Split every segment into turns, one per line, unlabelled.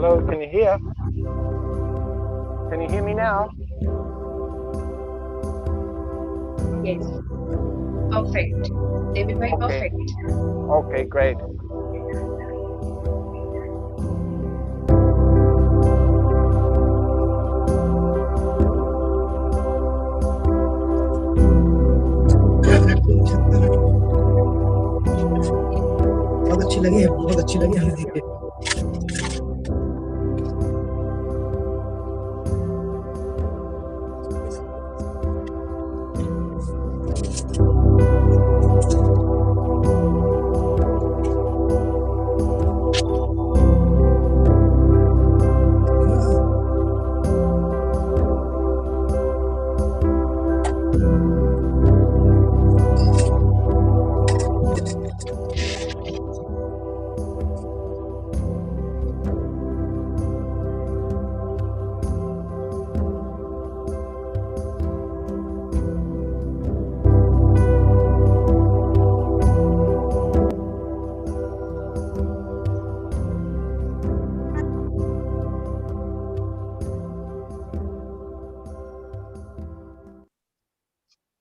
Hello, can you hear? Can you hear me now?
Yes. Perfect. David, very
Okay.
perfect.
Okay, great.
बहुत अच्छी लगी है, बहुत अच्छी लगी हमें देख के।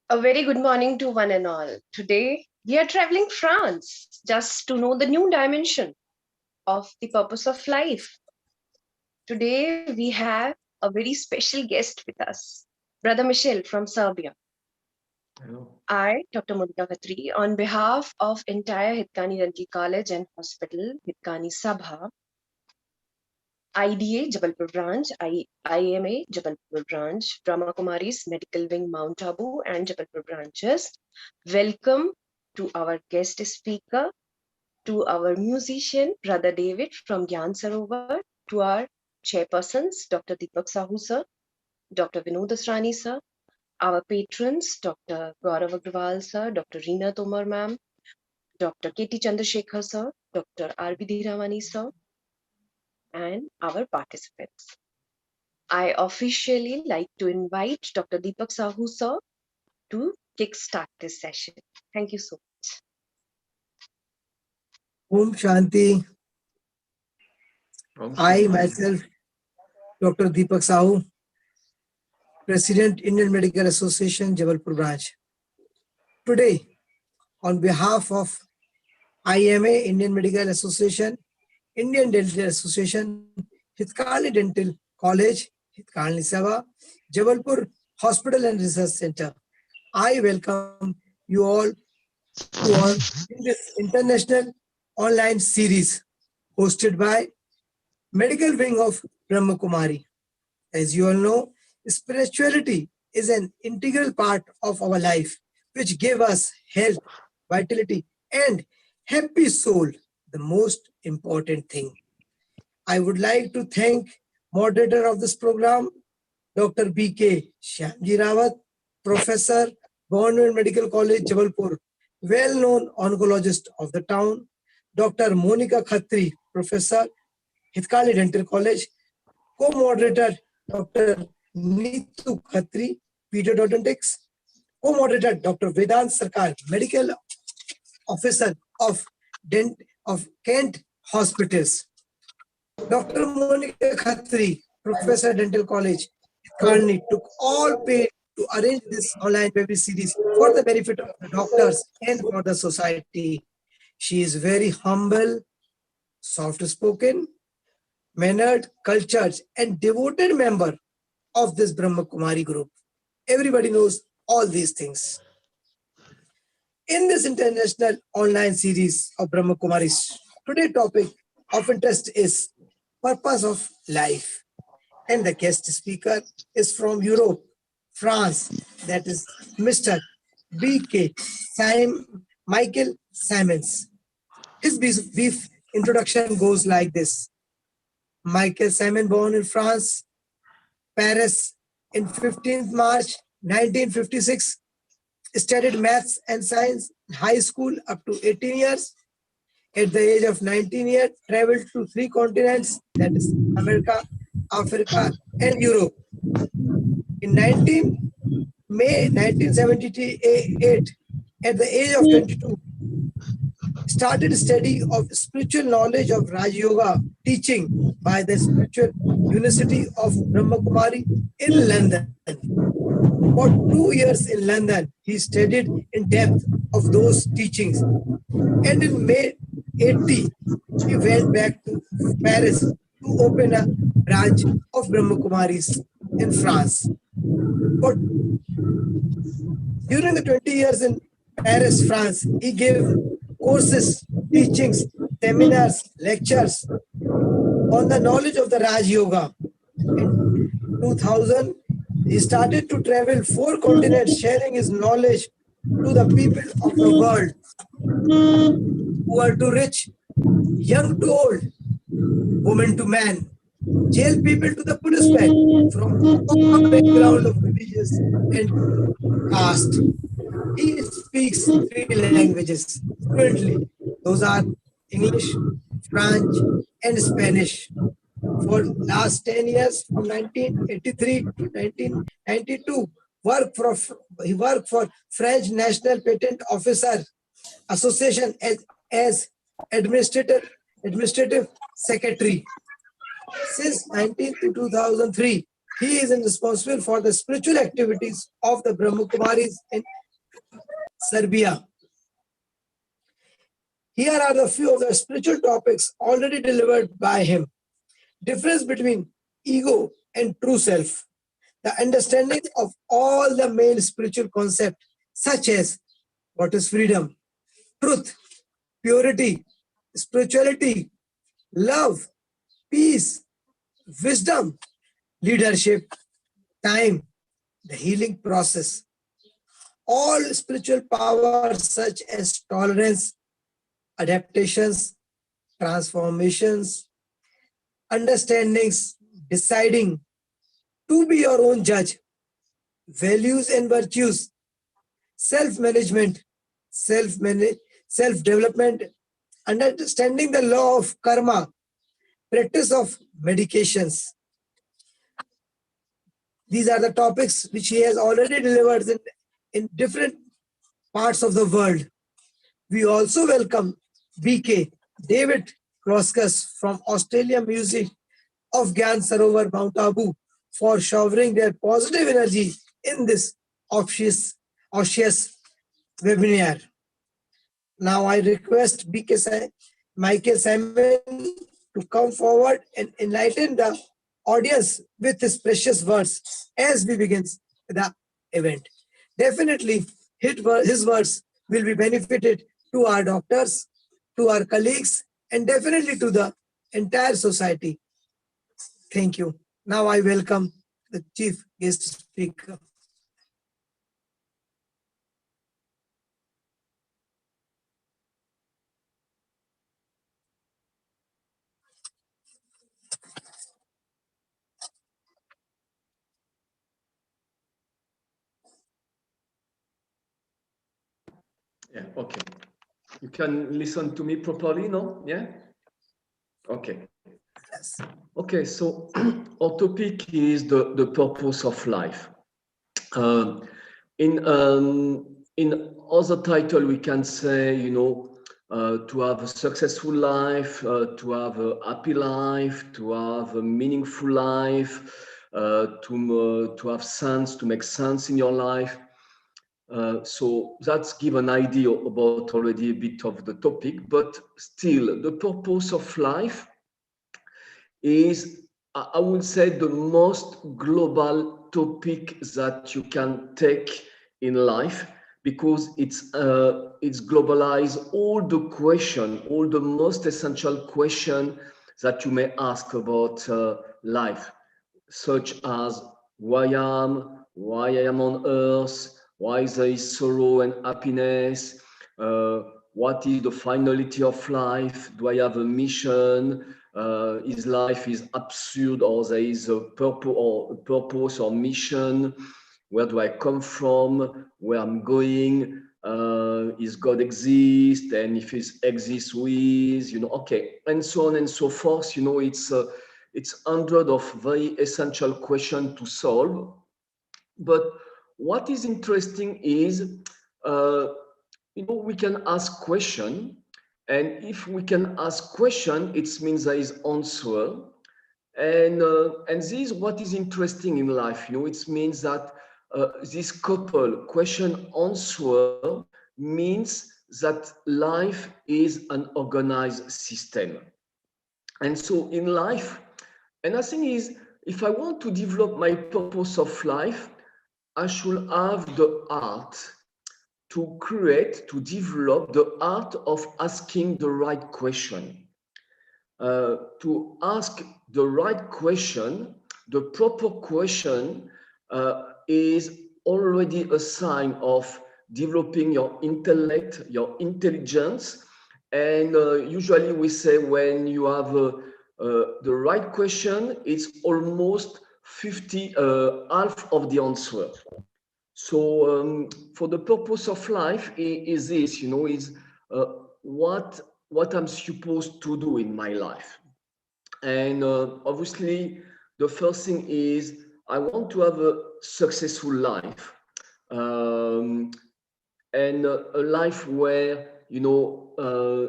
A very good morning to one and all. Today, we are traveling France just to know the new dimension of the purpose of life. Today, we have a very special guest with us, Brother Michel from Serbia.
Hello.
I, Dr. Monika Khatri, on behalf of entire Hitkani Dental College and Hospital, Hitkani Sabha, IDA Jabalpur branch, IMA Jabalpur branch, Brahmakumaris Medical Wing Mount Abu and Jabalpur branches. Welcome to our guest speaker, to our musician, Brother David from Gyan Sarovar, to our chairpersons, Dr. Deepak Sahu sir, Dr. Vinod Asrani sir, our patrons, Dr. Gaurav Agrawal sir, Dr. Reena Tomar ma'am, Dr. K.T. Chandrasekhar sir, Dr. R.B. Dhiravani sir, and our participants. I officially like to invite Dr. Deepak Sahu sir to kickstart this session. Thank you so much.
Om Shanti. I myself, Dr. Deepak Sahu, President, Indian Medical Association, Jabalpur branch. Today, on behalf of IMA, Indian Medical Association, Indian Dental Association, Hitkali Dental College, Hitkali Sabha, Jabalpur Hospital and Research Center, I welcome you all in this international online series hosted by Medical Wing of Brahmakumari. As you all know, spirituality is an integral part of our life, which give us health, vitality, and happy soul, the most important thing. I would like to thank moderator of this program, Dr. B.K. Shyamji Rawat, Professor, Government Medical College, Jabalpur, well-known oncologist of the town, Dr. Monika Khatri, Professor, Hitkali Dental College, co-moderator, Dr. Neetu Khatri, Pediatrics, co-moderator, Dr. Vedant Sarkar, Medical Officer of Kent Hospitals, Dr. Monika Khatri, Professor, Dental College, Hitkani, took all paid to arrange this online web series for the benefit of the doctors and for the society. She is very humble, soft-spoken, mannered, cultured, and devoted member of this Brahmakumari group. Everybody knows all these things. In this international online series of Brahmakumaris, today's topic of interest is purpose of life. And the guest speaker is from Europe, France, that is Mr. B.K. Michael Simons. His brief introduction goes like this. Michael Simon, born in France, Paris, in 15th March 1956, studied maths and science in high school up to 18 years. At the age of 19 years, traveled to 3 continents, that is America, Africa, and Europe. In May 1978, at the age of 22, started study of spiritual knowledge of Raj Yoga teaching by the Spiritual University of Brahmakumari in London. For 2 years in London, he studied in depth of those teachings. And in May 80, he went back to Paris to open a branch of Brahmakumaris in France. But during the 20 years in Paris, France, he gave courses, teachings, seminars, lectures on the knowledge of the Raj Yoga. In 2000, he started to travel 4 continents, sharing his knowledge to the people of the world who are too rich, young to old, women to man, jail people to the policeman, from all background of religious and caste. He speaks 3 languages fluently. Those are English, French, and Spanish. For last 10 years, from 1983 to 1992, he worked for French National Patent Officer Association as administrative secretary. Since 19 to 2003, he is responsible for the spiritual activities of the Brahmakumaris in Serbia. Here are the few of the spiritual topics already delivered by him. Difference between ego and true self. The understanding of all the main spiritual concepts such as what is freedom, truth, purity, spirituality, love, peace, wisdom, leadership, time, the healing process. All spiritual powers such as tolerance, adaptations, transformations, understandings, deciding to be your own judge, values and virtues, self-management, self-development, understanding the law of karma, practice of medications. These are the topics which he has already delivered in different parts of the world. We also welcome BK, David Roscus from Australia Museum of Gyan Sarovar, Mount Abu, for showering their positive energy in this auspicious webinar. Now I request Michael Simon to come forward and enlighten the audience with his precious words as we begin the event. Definitely, his words will be benefited to our doctors, to our colleagues, and definitely to the entire society. Thank you. Now I welcome the chief guest speaker.
Yeah, okay. You can listen to me properly, no? Yeah? Okay.
Yes.
Okay, so our topic is the purpose of life. In other title, we can say, you know, to have a successful life, to have a happy life, to have a meaningful life, to have sense, to make sense in your life. So that's give an idea about already a bit of the topic, but still the purpose of life is, I would say, the most global topic that you can take in life, because it's globalized all the question, all the most essential question that you may ask about life, such as who I am, why I am on earth, why there is sorrow and happiness, what is the finality of life, do I have a mission, is life is absurd, or there is a purpose or mission, where do I come from, where I'm going, is God exist, and if it exists, who is, you know, okay, and so on and so forth. You know, it's hundred of very essential questions to solve. But what is interesting is, you know, we can ask question, And if we can ask question, it means there is answer. And this is what is interesting in life. It means that this couple question answer means that life is an organized system. And so in life, and I think is, if I want to develop my purpose of life, I should have the art to create, to develop the art of asking the right question. To ask the right question, the proper question is already a sign of developing your intellect, your intelligence. And usually we say when you have the right question, it's almost 50, half of the answer. So for the purpose of life is this, is what I'm supposed to do in my life. And obviously, the first thing is I want to have a successful life, and a life where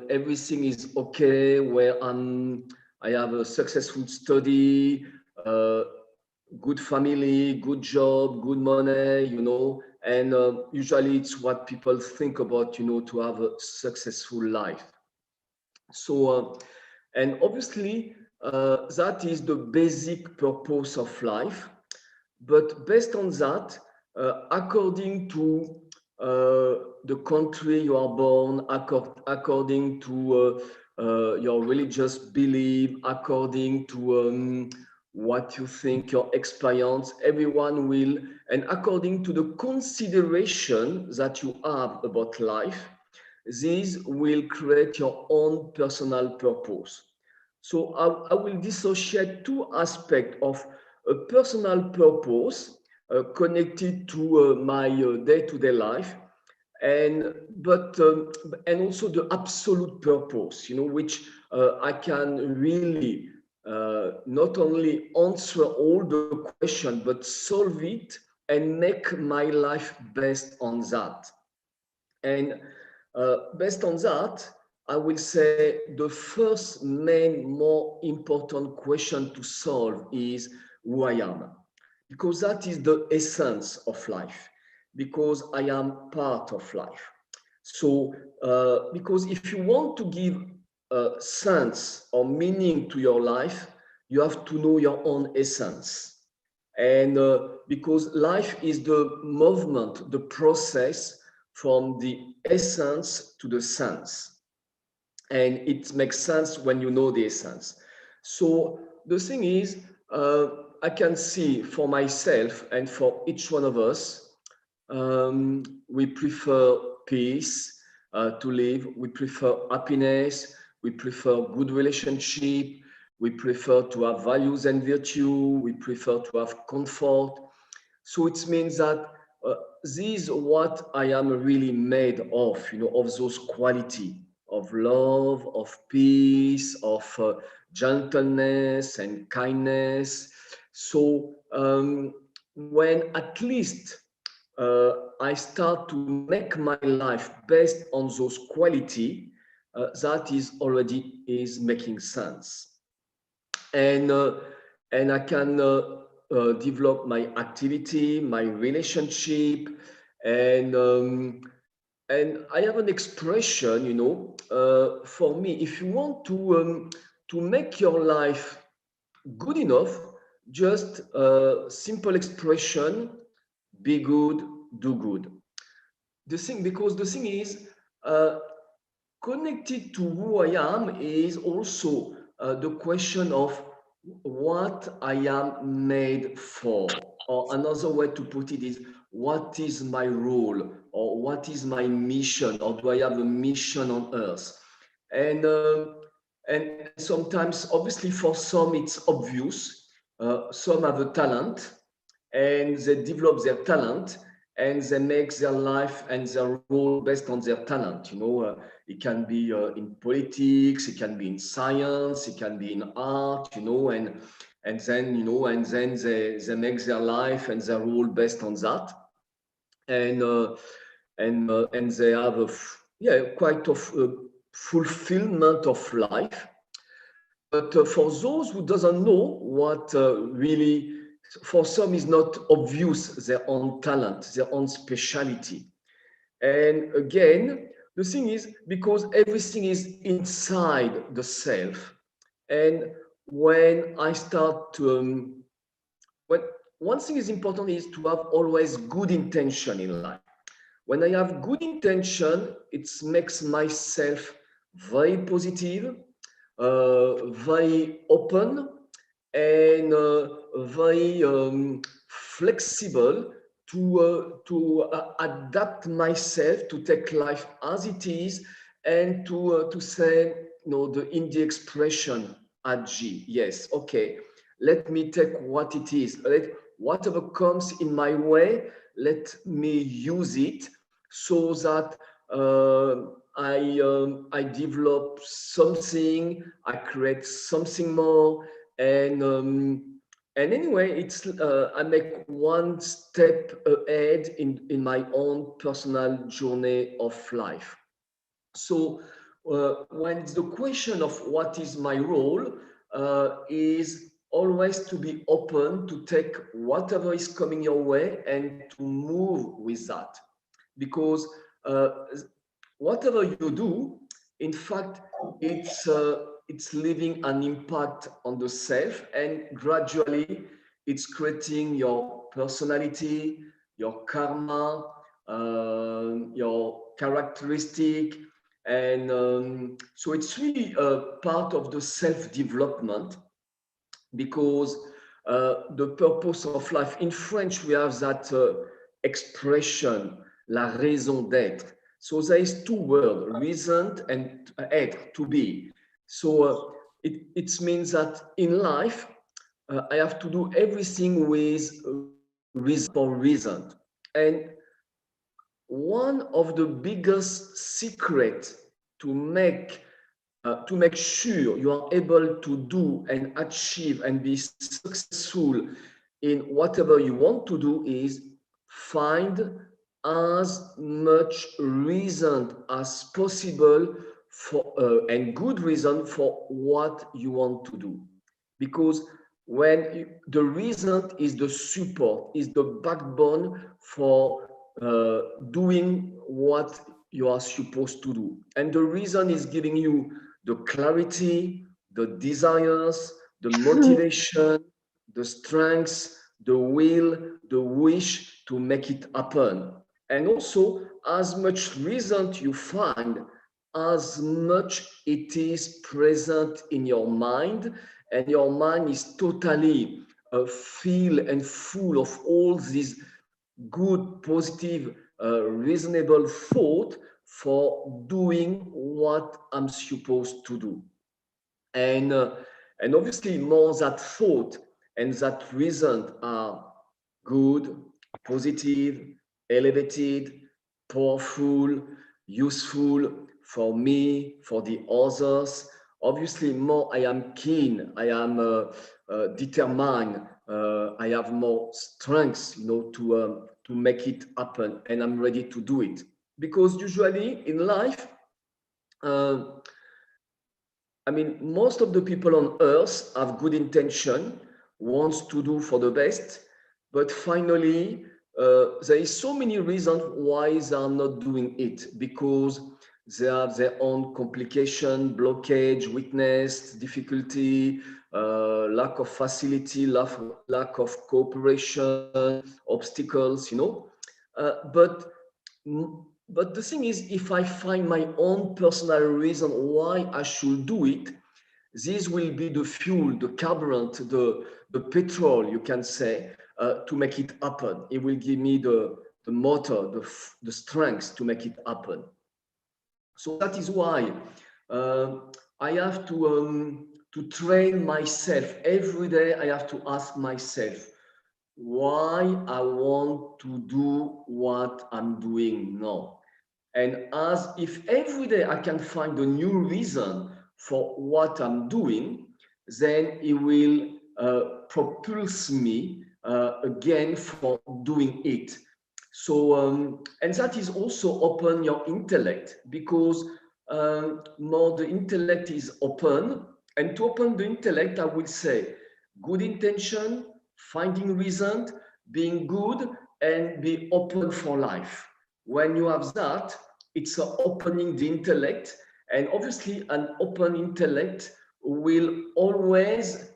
everything is okay, where I have a successful study, good family, good job, good money, and usually it's what people think about, to have a successful life. So, and obviously, that is the basic purpose of life. But based on that, according to the country you are born, according to your religious belief, according to what you think, your experience, everyone will, and according to the consideration that you have about life, this will create your own personal purpose. So I will dissociate two aspects of a personal purpose connected to my day-to-day life, and also the absolute purpose, which I can really not only answer all the questions, but solve it and make my life based on that. And based on that, I will say the first main, more important question to solve is who I am, because that is the essence of life, because I am part of life. So, because if you want to give sense or meaning to your life, you have to know your own essence. And because life is the movement, the process from the essence to the sense. And it makes sense when you know the essence. So the thing is, I can see for myself and for each one of us, we prefer peace to live, we prefer happiness, we prefer good relationship, we prefer to have values and virtue, we prefer to have comfort. So it means that this is what I am really made of, of those qualities of love, of peace, of gentleness and kindness. So when at least I start to make my life based on those qualities, that is making sense. And I can develop my activity, my relationship, and I have an expression, for me. If you want to make your life good enough, just a simple expression: be good, do good. Because the thing is, connected to who I am is also the question of what I am made for. Or another way to put it is, what is my role, or what is my mission, or do I have a mission on earth? And sometimes, obviously, for some it's obvious. Some have a talent, and they develop their talent, and they make their life and their role based on their talent. It can be in politics, it can be in science, it can be in art, and then they make their life and their role based on that, and they have quite of fulfillment of life. But for those who doesn't know what really, for some is not obvious their own talent, their own speciality. And again, the thing is because everything is inside the self. And when I start to, when one thing is important is to have always good intention in life. When I have good intention, it makes myself very positive, very open, and very flexible to adapt myself to take life as it is, and to say, in the expression agi, yes, okay, let me take what it is. Whatever comes in my way, let me use it so that I develop something, I create something more, and anyway, it's I make one step ahead in my own personal journey of life. So when it's the question of what is my role, is always to be open to take whatever is coming your way and to move with that, because whatever you do, in fact, it's leaving an impact on the self, and gradually it's creating your personality, your karma, your characteristic, and so it's really a part of the self-development, because the purpose of life, in French we have that expression, la raison d'être. So there is two words, reason and être, to be. So it means that in life I have to do everything with reason for reason. And one of the biggest secrets to make sure you are able to do and achieve and be successful in whatever you want to do is find as much reason as possible for and good reason for what you want to do, because when the reason is the support, is the backbone for doing what you are supposed to do, and the reason is giving you the clarity, the desires, the motivation, the strengths, the will, the wish to make it happen. And also, as much reason you find, as much it is present in your mind, and your mind is totally filled and full of all these good, positive, reasonable thought for doing what I'm supposed to do. And obviously, more that thought and that reason are good, positive, elevated, powerful, useful for me, for the others. Obviously, more I am keen, I am determined, I have more strength, to make it happen, and I'm ready to do it. Because usually in life, most of the people on earth have good intention, wants to do for the best, but finally, there is so many reasons why they are not doing it, because they have their own complication, blockage, weakness, difficulty, lack of facility, lack of cooperation, obstacles, but the thing is, if I find my own personal reason why I should do it, this will be the fuel, the carburant, the petrol, you can say, to make it happen. It will give me the motor, the strength to make it happen. So that is why I have to train myself. Every day I have to ask myself why I want to do what I'm doing now. And as if every day I can find a new reason for what I'm doing, then it will propulse me again for doing it. So, and that is also open your intellect, because more the intellect is open. And to open the intellect, I would say good intention, finding reason, being good, and be open for life. When you have that, it's opening the intellect. And obviously, an open intellect will always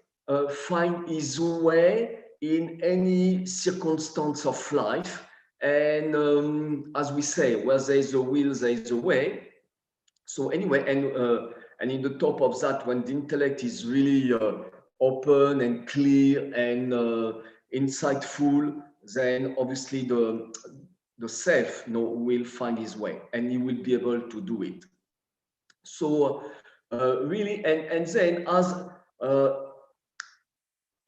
find his way in any circumstance of life. And as we say, where there is a will, there is a way. So anyway, and in the top of that, when the intellect is really open and clear and insightful, then obviously the self, will find his way, and he will be able to do it. So really, and then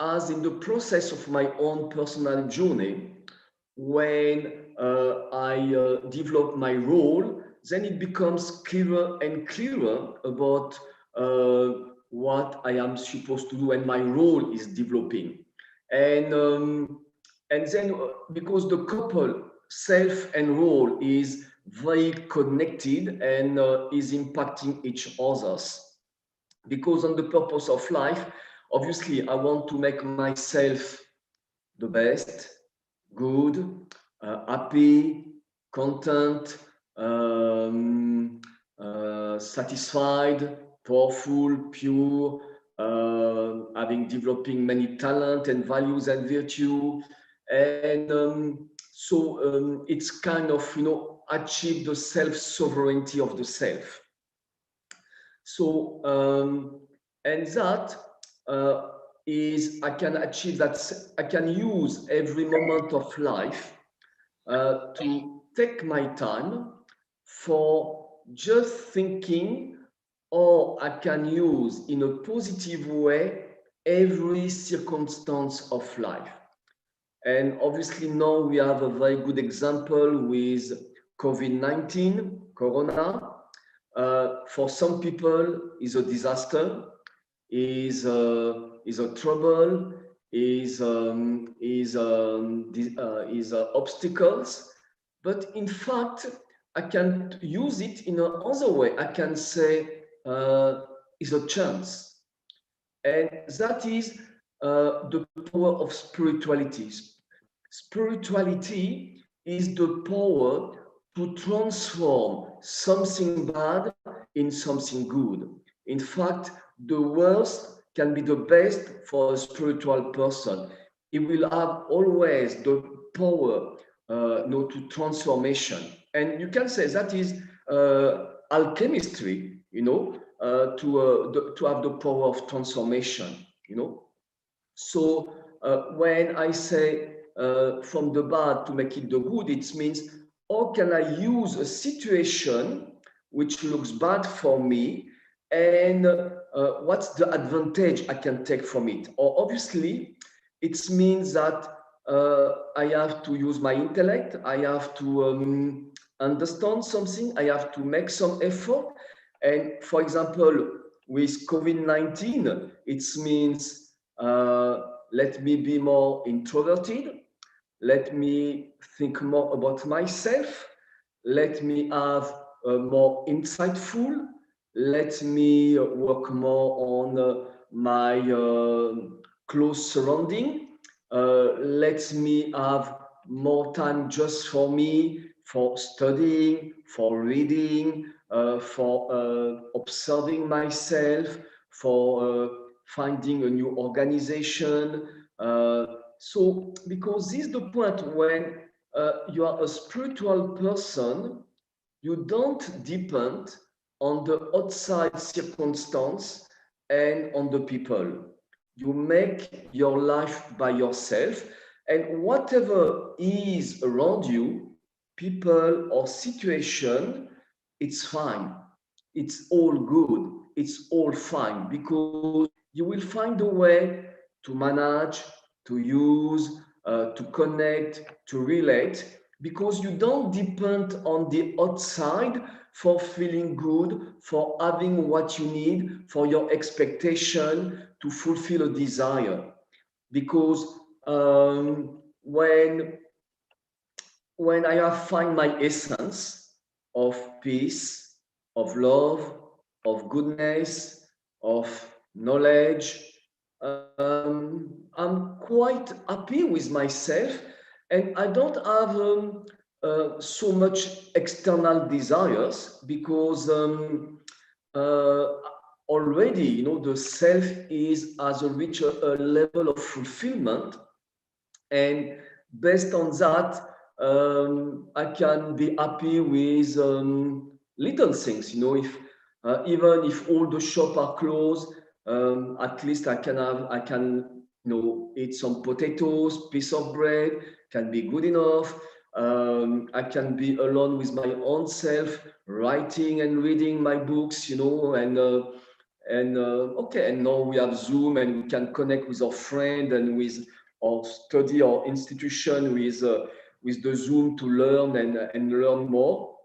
as in the process of my own personal journey, when I develop my role, then it becomes clearer and clearer about what I am supposed to do, and my role is developing. And then because the couple self and role is very connected and is impacting each other's. Because on the purpose of life, obviously, I want to make myself the best, good, happy, content, satisfied, powerful, pure, having developing many talent and values and virtue. And so it's kind of, achieve the self-sovereignty of the self. So, and that is, I can achieve that, I can use every moment of life to take my time for just thinking, or I can use in a positive way every circumstance of life. And obviously now we have a very good example with COVID-19, Corona. For some people, is a disaster, is a trouble, is obstacles. But in fact, I can use it in another way. I can say is a chance, and that is the power of spirituality. Spirituality is the power to transform something bad in something good. In fact, the worst can be the best for a spiritual person. It will have always the power to transformation. And you can say that is alchemistry, to have the power of transformation, So when I say from the bad to make it the good, it means, how can I use a situation which looks bad for me, and what's the advantage I can take from it? Or obviously, it means that I have to use my intellect, I have to understand something, I have to make some effort. And for example, with COVID-19, it means let me be more introverted, let me think more about myself, let me have more insightful, let me work more on my close surrounding, let me have more time just for me, for studying, for reading, for observing myself, for finding a new organization. So, because this is the point when you are a spiritual person, you don't depend on the outside circumstance and on the people. You make your life by yourself, and whatever is around you, people or situation, it's fine. It's all good. It's all fine, because you will find a way to manage, to use, to connect, to relate, because you don't depend on the outside for feeling good, for having what you need, for your expectation to fulfill a desire. Because when I have find my essence of peace, of love, of goodness, of knowledge. I'm quite happy with myself, and I don't have so much external desires because already, you know, the self is as a richer level of fulfillment, and based on that, I can be happy with little things. You know, if even if all the shops are closed, at least I can, you know, eat some potatoes, piece of bread, can be good enough. I can be alone with my own self, writing and reading my books, you know, and okay, and now we have Zoom and we can connect with our friend and with our study or institution with the Zoom to learn and learn more.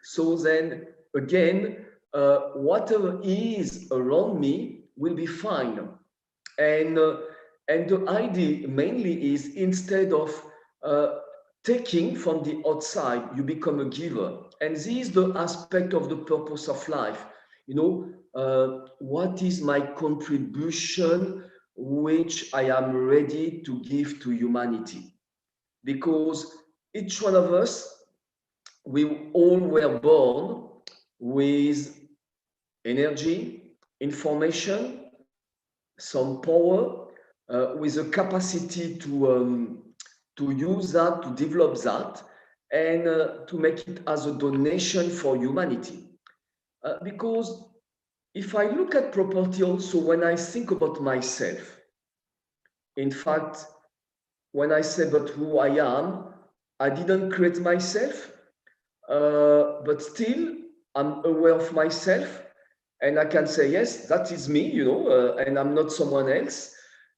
So then again, whatever is around me will be fine. And and the idea mainly is, instead of uh, taking from the outside, you become a giver. And this is the aspect of the purpose of life. You know, what is my contribution which I am ready to give to humanity? Because each one of us, we all were born with energy, information, some power, with a capacity to use that, to develop that, and to make it as a donation for humanity. Because if I look at property also, when I think about myself, in fact, when I say about who I am, I didn't create myself, but still I'm aware of myself, and I can say, yes, that is me, you know, and I'm not someone else.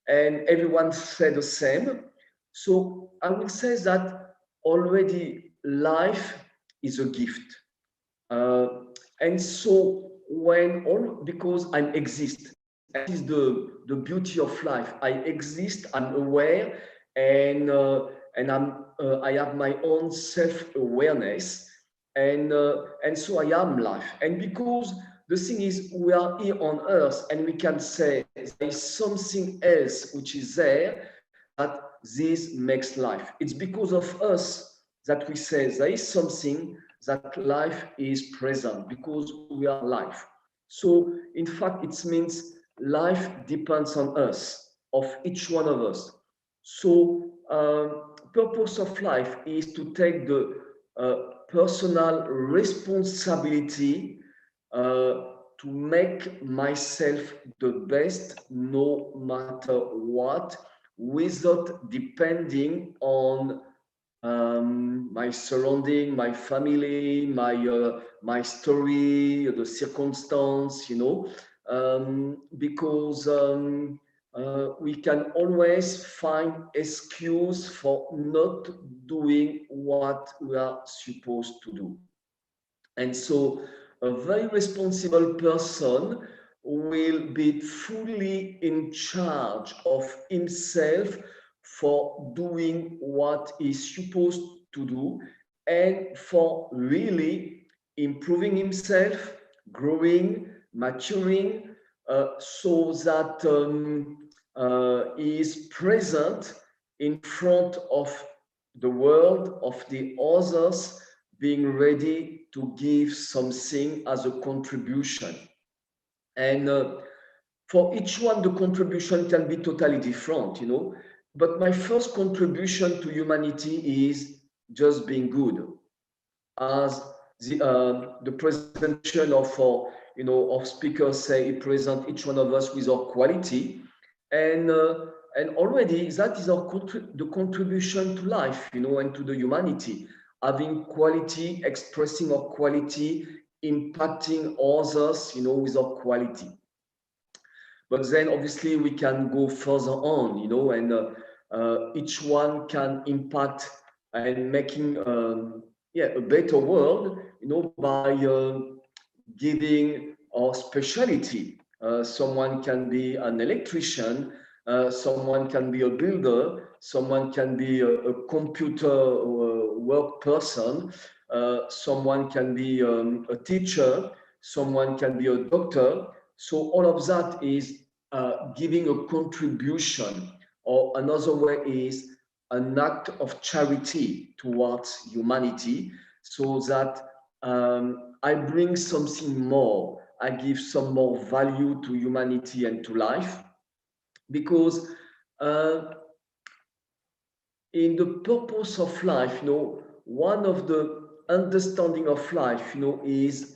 And everyone said the same. So I will say that already life is a gift. Uh, and so when all, because I exist, that is the beauty of life. I exist, I'm aware, and I have my own self-awareness, and so I am life. And because the thing is, we are here on earth, and we can say there is something else which is there, that this makes life. It's because of us that we say there is something, that life is present, because we are life. So in fact, it means life depends on us, of each one of us. So purpose of life is to take the personal responsibility to make myself the best, no matter what, without depending on my surrounding, my family, my story, the circumstance, you know, because we can always find excuse for not doing what we are supposed to do. And so a very responsible person will be fully in charge of himself for doing what he's supposed to do, and for really improving himself, growing, maturing, so that he is present in front of the world, of the others, being ready to give something as a contribution. And for each one, the contribution can be totally different, you know. But my first contribution to humanity is just being good. As the presentation of our, you know, of speakers say, it present each one of us with our quality, and already that is our the contribution to life, you know, and to the humanity. Having quality, expressing our quality, impacting others, you know, with our quality. But then obviously we can go further on, you know, and each one can impact and making yeah, a better world, you know, by giving our specialty. Someone can be an electrician, someone can be a builder, someone can be a computer work person, someone can be a teacher, someone can be a doctor. So all of that is giving a contribution, or another way is an act of charity towards humanity, so that I bring something more, I give some more value to humanity and to life. Because in the purpose of life, one of the understanding of life, is,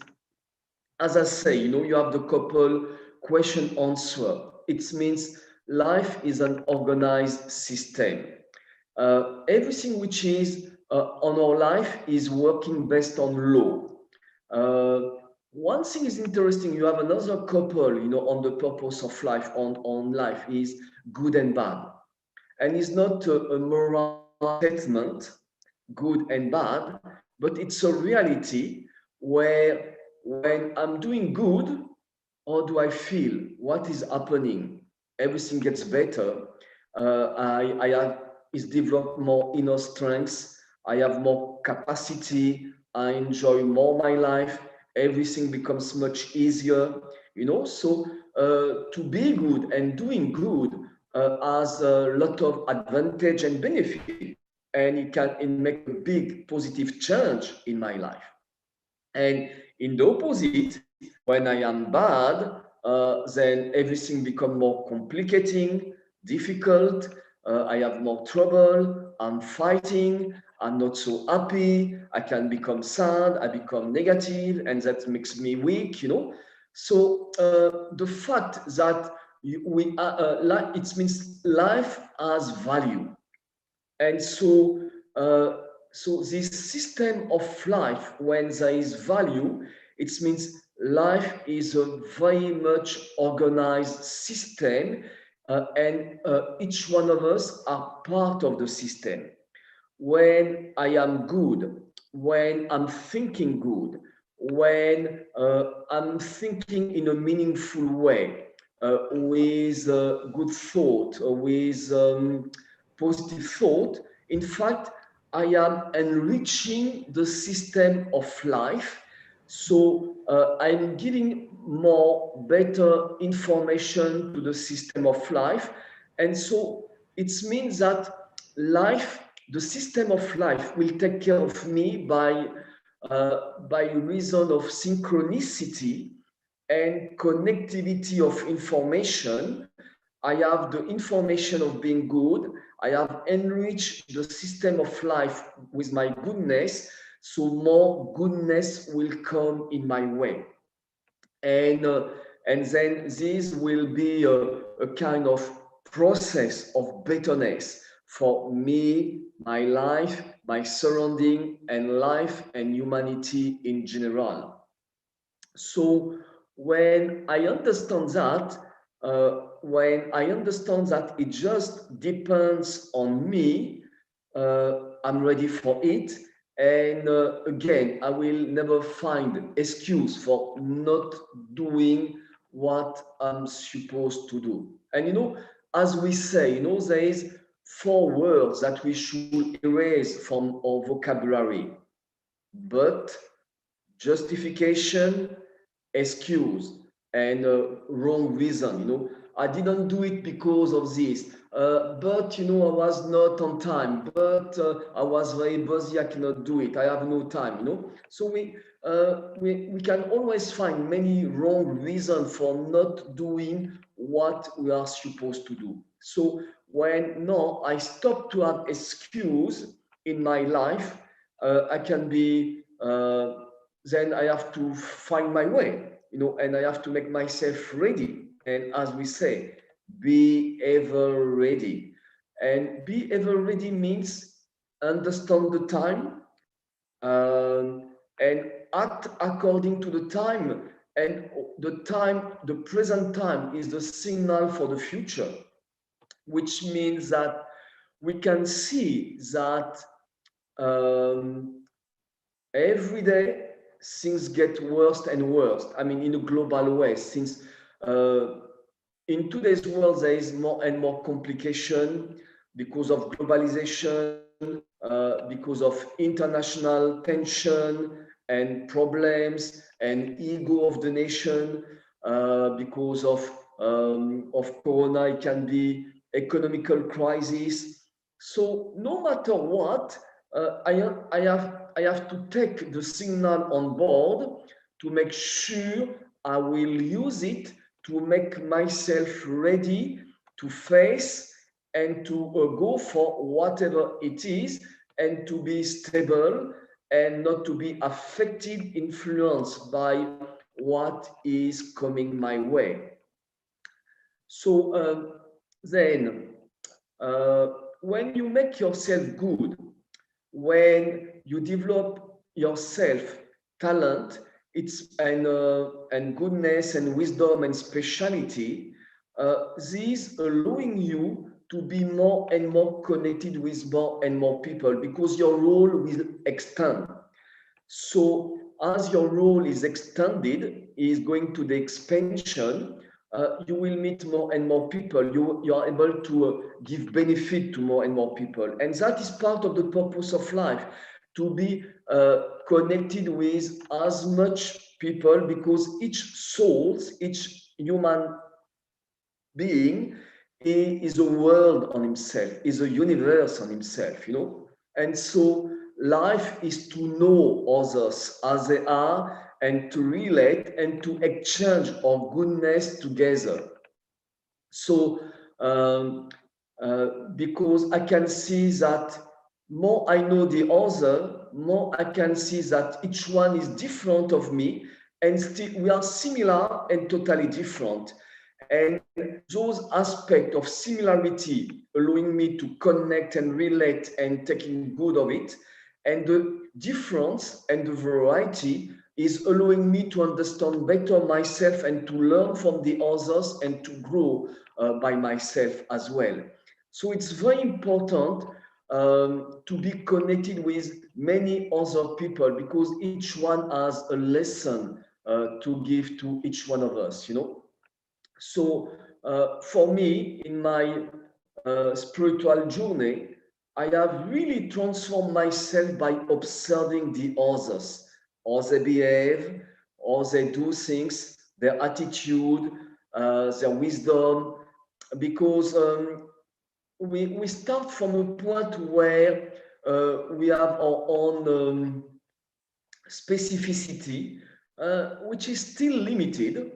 as I say, you have the couple question answer. It means life is an organized system. Everything which is on our life is working based on law. One thing is interesting, you have another couple, on the purpose of life, on life is good and bad. And it's not a moral statement, good and bad, but it's a reality where when I'm doing good, how do I feel? What is happening? Everything gets better. I have is developed more inner strength. I have more capacity. I enjoy more my life. Everything becomes much easier, So to be good and doing good has a lot of advantage and benefit, and it make a big positive change in my life. And in the opposite, when I am bad, then everything becomes more complicating, difficult. I have more trouble. I'm fighting. I'm not so happy. I can become sad. I become negative, and that makes me weak. So the fact that we are, it means life has value, and so this system of life, when there is value, it means life is a very much organized system, and each one of us are part of the system. When I am good, when I'm thinking good, when I'm thinking in a meaningful way, with good thought, with positive thought, in fact, I am enriching the system of life. So I'm giving more better information to the system of life. And so it means that life, the system of life, will take care of me by reason of synchronicity and connectivity of information. I have the information of being good. I have enriched the system of life with my goodness, so more goodness will come in my way. And then this will be a kind of process of betterness for me, my life, my surrounding, and life and humanity in general. So when I understand that, it just depends on me, I'm ready for it. And again, I will never find excuse for not doing what I'm supposed to do. And as we say, there is 4 words that we should erase from our vocabulary: but, justification, excuse, and wrong reason. I didn't do it because of this, but I was not on time, but I was very busy, I cannot do it, I have no time. So we can always find many wrong reasons for not doing what we are supposed to do. So when I stop to have excuse in my life, I can be then I have to find my way, and I have to make myself ready. And as we say, be ever ready. And be ever ready means understand the time, and act according to the time. And the present time is the signal for the future, which means that we can see that every day things get worse and worse. I mean, in a global way, since in today's world there is more and more complication because of globalization, because of international tension and problems and ego of the nation, because of Corona, it can be economical crisis. So no matter what, I have to take the signal on board to make sure I will use it to make myself ready to face and to go for whatever it is, and to be stable and not to be affected, influenced by what is coming my way. So then, when you make yourself good, when you develop yourself talent, and goodness and wisdom and speciality, this allowing you to be more and more connected with more and more people, because your role will extend. So as your role is extended, is going to the expansion, you will meet more and more people. You are able to give benefit to more and more people. And that is part of the purpose of life, to be connected with as much people, because each soul, each human being is a world on himself, is a universe on himself, you know. And so life is to know others as they are, and to relate and to exchange our goodness together. So because I can see that more I know the other, more I can see that each one is different of me, and still we are similar and totally different. And those aspects of similarity allowing me to connect and relate and taking good of it, and the difference and the variety is allowing me to understand better myself and to learn from the others and to grow by myself as well. So it's very important to be connected with many other people, because each one has a lesson to give to each one of us, you know. So for me, in my spiritual journey, I have really transformed myself by observing the others, how they behave, how they do things, their attitude, their wisdom, because we start from a point where we have our own specificity, which is still limited.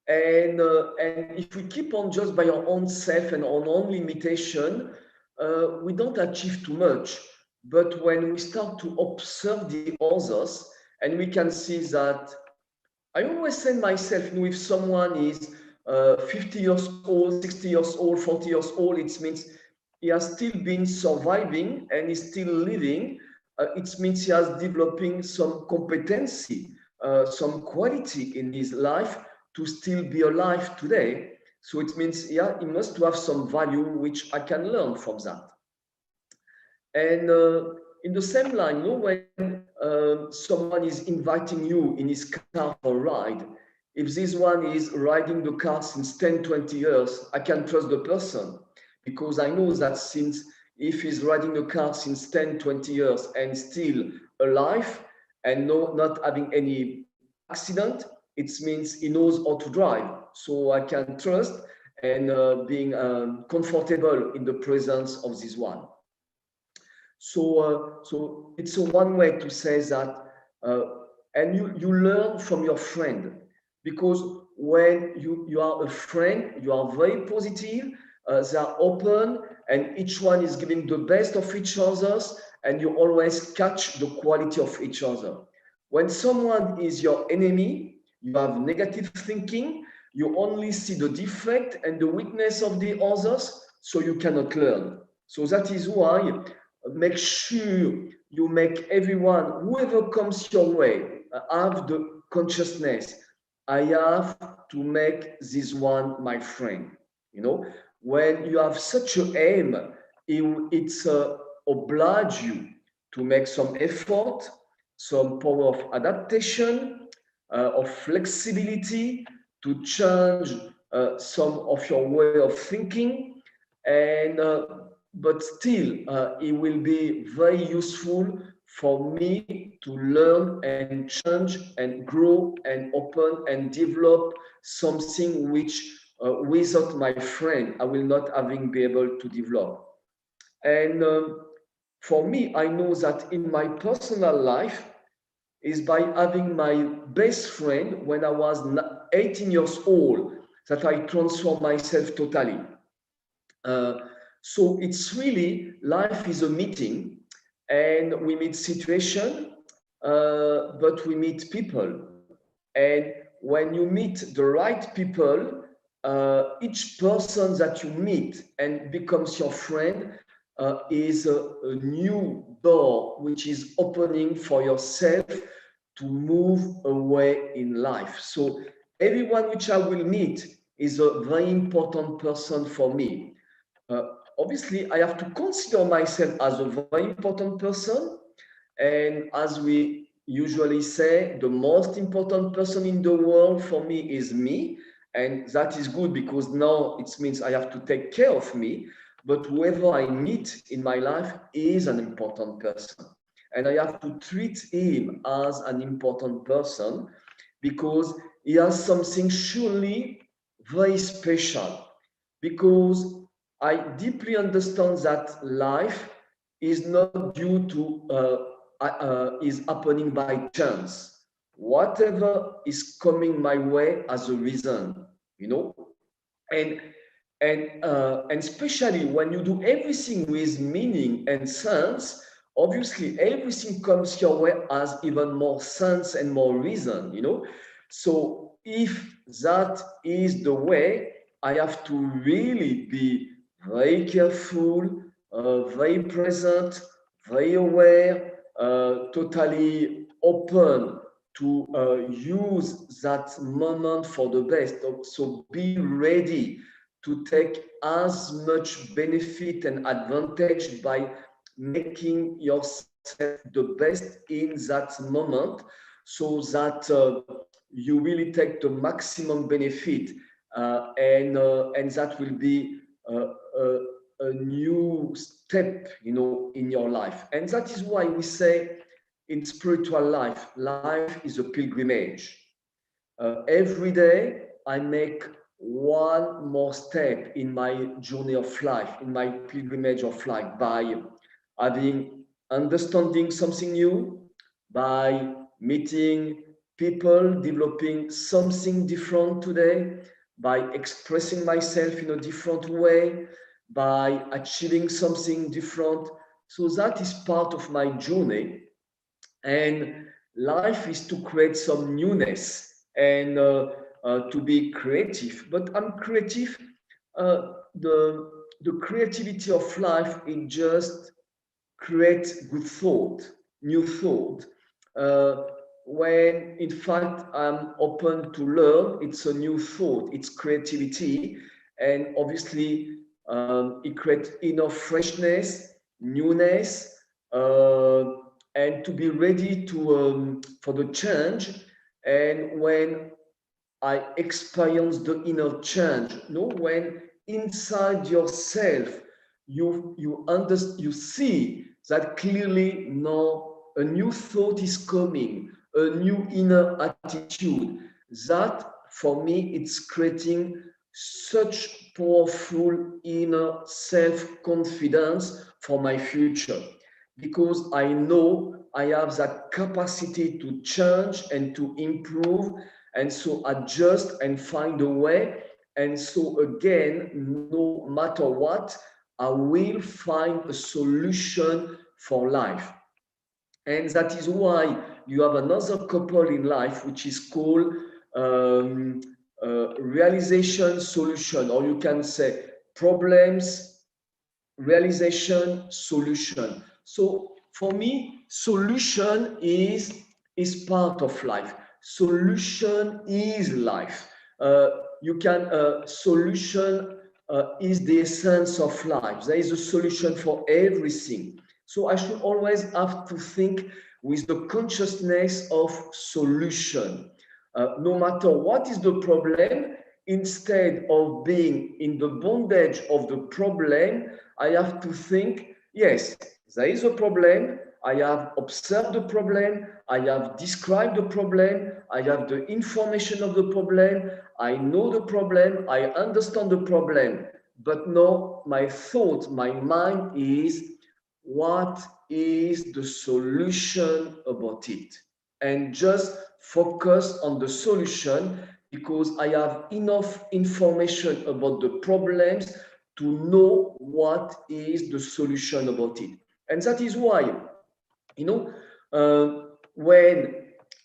And if we keep on just by our own self and our own limitation, we don't achieve too much. But when we start to observe the others, and we can see that, I always say myself, you know, if someone is 50 years old, 60 years old, 40 years old, it means he has still been surviving and is still living. It means he has developing some competency, some quality in his life to still be alive today. So it means, yeah, he must have some value which I can learn from that. And in the same line, you know, when someone is inviting you in his car for a ride, if this one is riding the car since 10, 20 years, I can trust the person, because I know that since if he's riding the car since 10, 20 years and still alive and not having any accident, it means he knows how to drive. So I can trust and being comfortable in the presence of this one. So it's a one way to say that, and you learn from your friend, because when you are a friend, you are very positive, they are open, and each one is giving the best of each other's, and you always catch the quality of each other. When someone is your enemy, you have negative thinking, you only see the defect and the weakness of the others, so you cannot learn. So that is why make sure you make everyone, whoever comes your way, have the consciousness. I have to make this one my friend. You know, when you have such an aim, it's oblige you to make some effort, some power of adaptation, of flexibility, to change some of your way of thinking, and but still, it will be very useful for me to learn and change and grow and open and develop something which without my friend, I will not having be able to develop. And for me, I know that in my personal life is by having my best friend when I was 18 years old that I transform myself totally. Uh, so it's really life is a meeting, and we meet situation, but we meet people. And when you meet the right people, each person that you meet and becomes your friend is a new door which is opening for yourself to move away in life. So everyone which I will meet is a very important person for me. Uh, Obviously, I have to consider myself as a very important person. And as we usually say, the most important person in the world for me is me. And that is good because now it means I have to take care of me. But whoever I meet in my life is an important person. And I have to treat him as an important person because he has something surely very special. Because I deeply understand that life is not due to is happening by chance. Whatever is coming my way as a reason, you know, and and especially when you do everything with meaning and sense, obviously everything comes your way as even more sense and more reason, you know. So if that is the way, I have to really be very careful, very present, very aware, totally open to use that moment for the best. So be ready to take as much benefit and advantage by making yourself the best in that moment so that you really take the maximum benefit and that will be a new step, you know, in your life. And that is why we say in spiritual life, life is a pilgrimage. Every day I make one more step in my journey of life, in my pilgrimage of life, by having understanding something new, by meeting people, developing something different today, by expressing myself in a different way, by achieving something different. So that is part of my journey. And life is to create some newness and to be creative. But I'm creative. The creativity of life is just create good thought, new thought. Uh, when in fact I'm open to learn, it's a new thought, it's creativity, and obviously it creates enough freshness, newness, uh, and to be ready to for the change. And when I experience the inner change, you know, when inside yourself you see that clearly now a new thought is coming, a new inner attitude. That for me it's creating such powerful inner self-confidence for my future because I know I have that capacity to change and to improve and so adjust and find a way. And so again, no matter what, I will find a solution for life. And that is why you have another couple in life, which is called realization solution, or you can say problems, realization, solution. So for me, solution is part of life. Solution is life. You can solution is the essence of life. There is a solution for everything. So I should always have to think with the consciousness of solution. No matter what is the problem, instead of being in the bondage of the problem, I have to think, yes, there is a problem. I have observed the problem. I have described the problem. I have the information of the problem. I know the problem. I understand the problem. But no, my thought, my mind is, what is the solution about it? And just focus on the solution, because I have enough information about the problems to know what is the solution about it. And that is why, when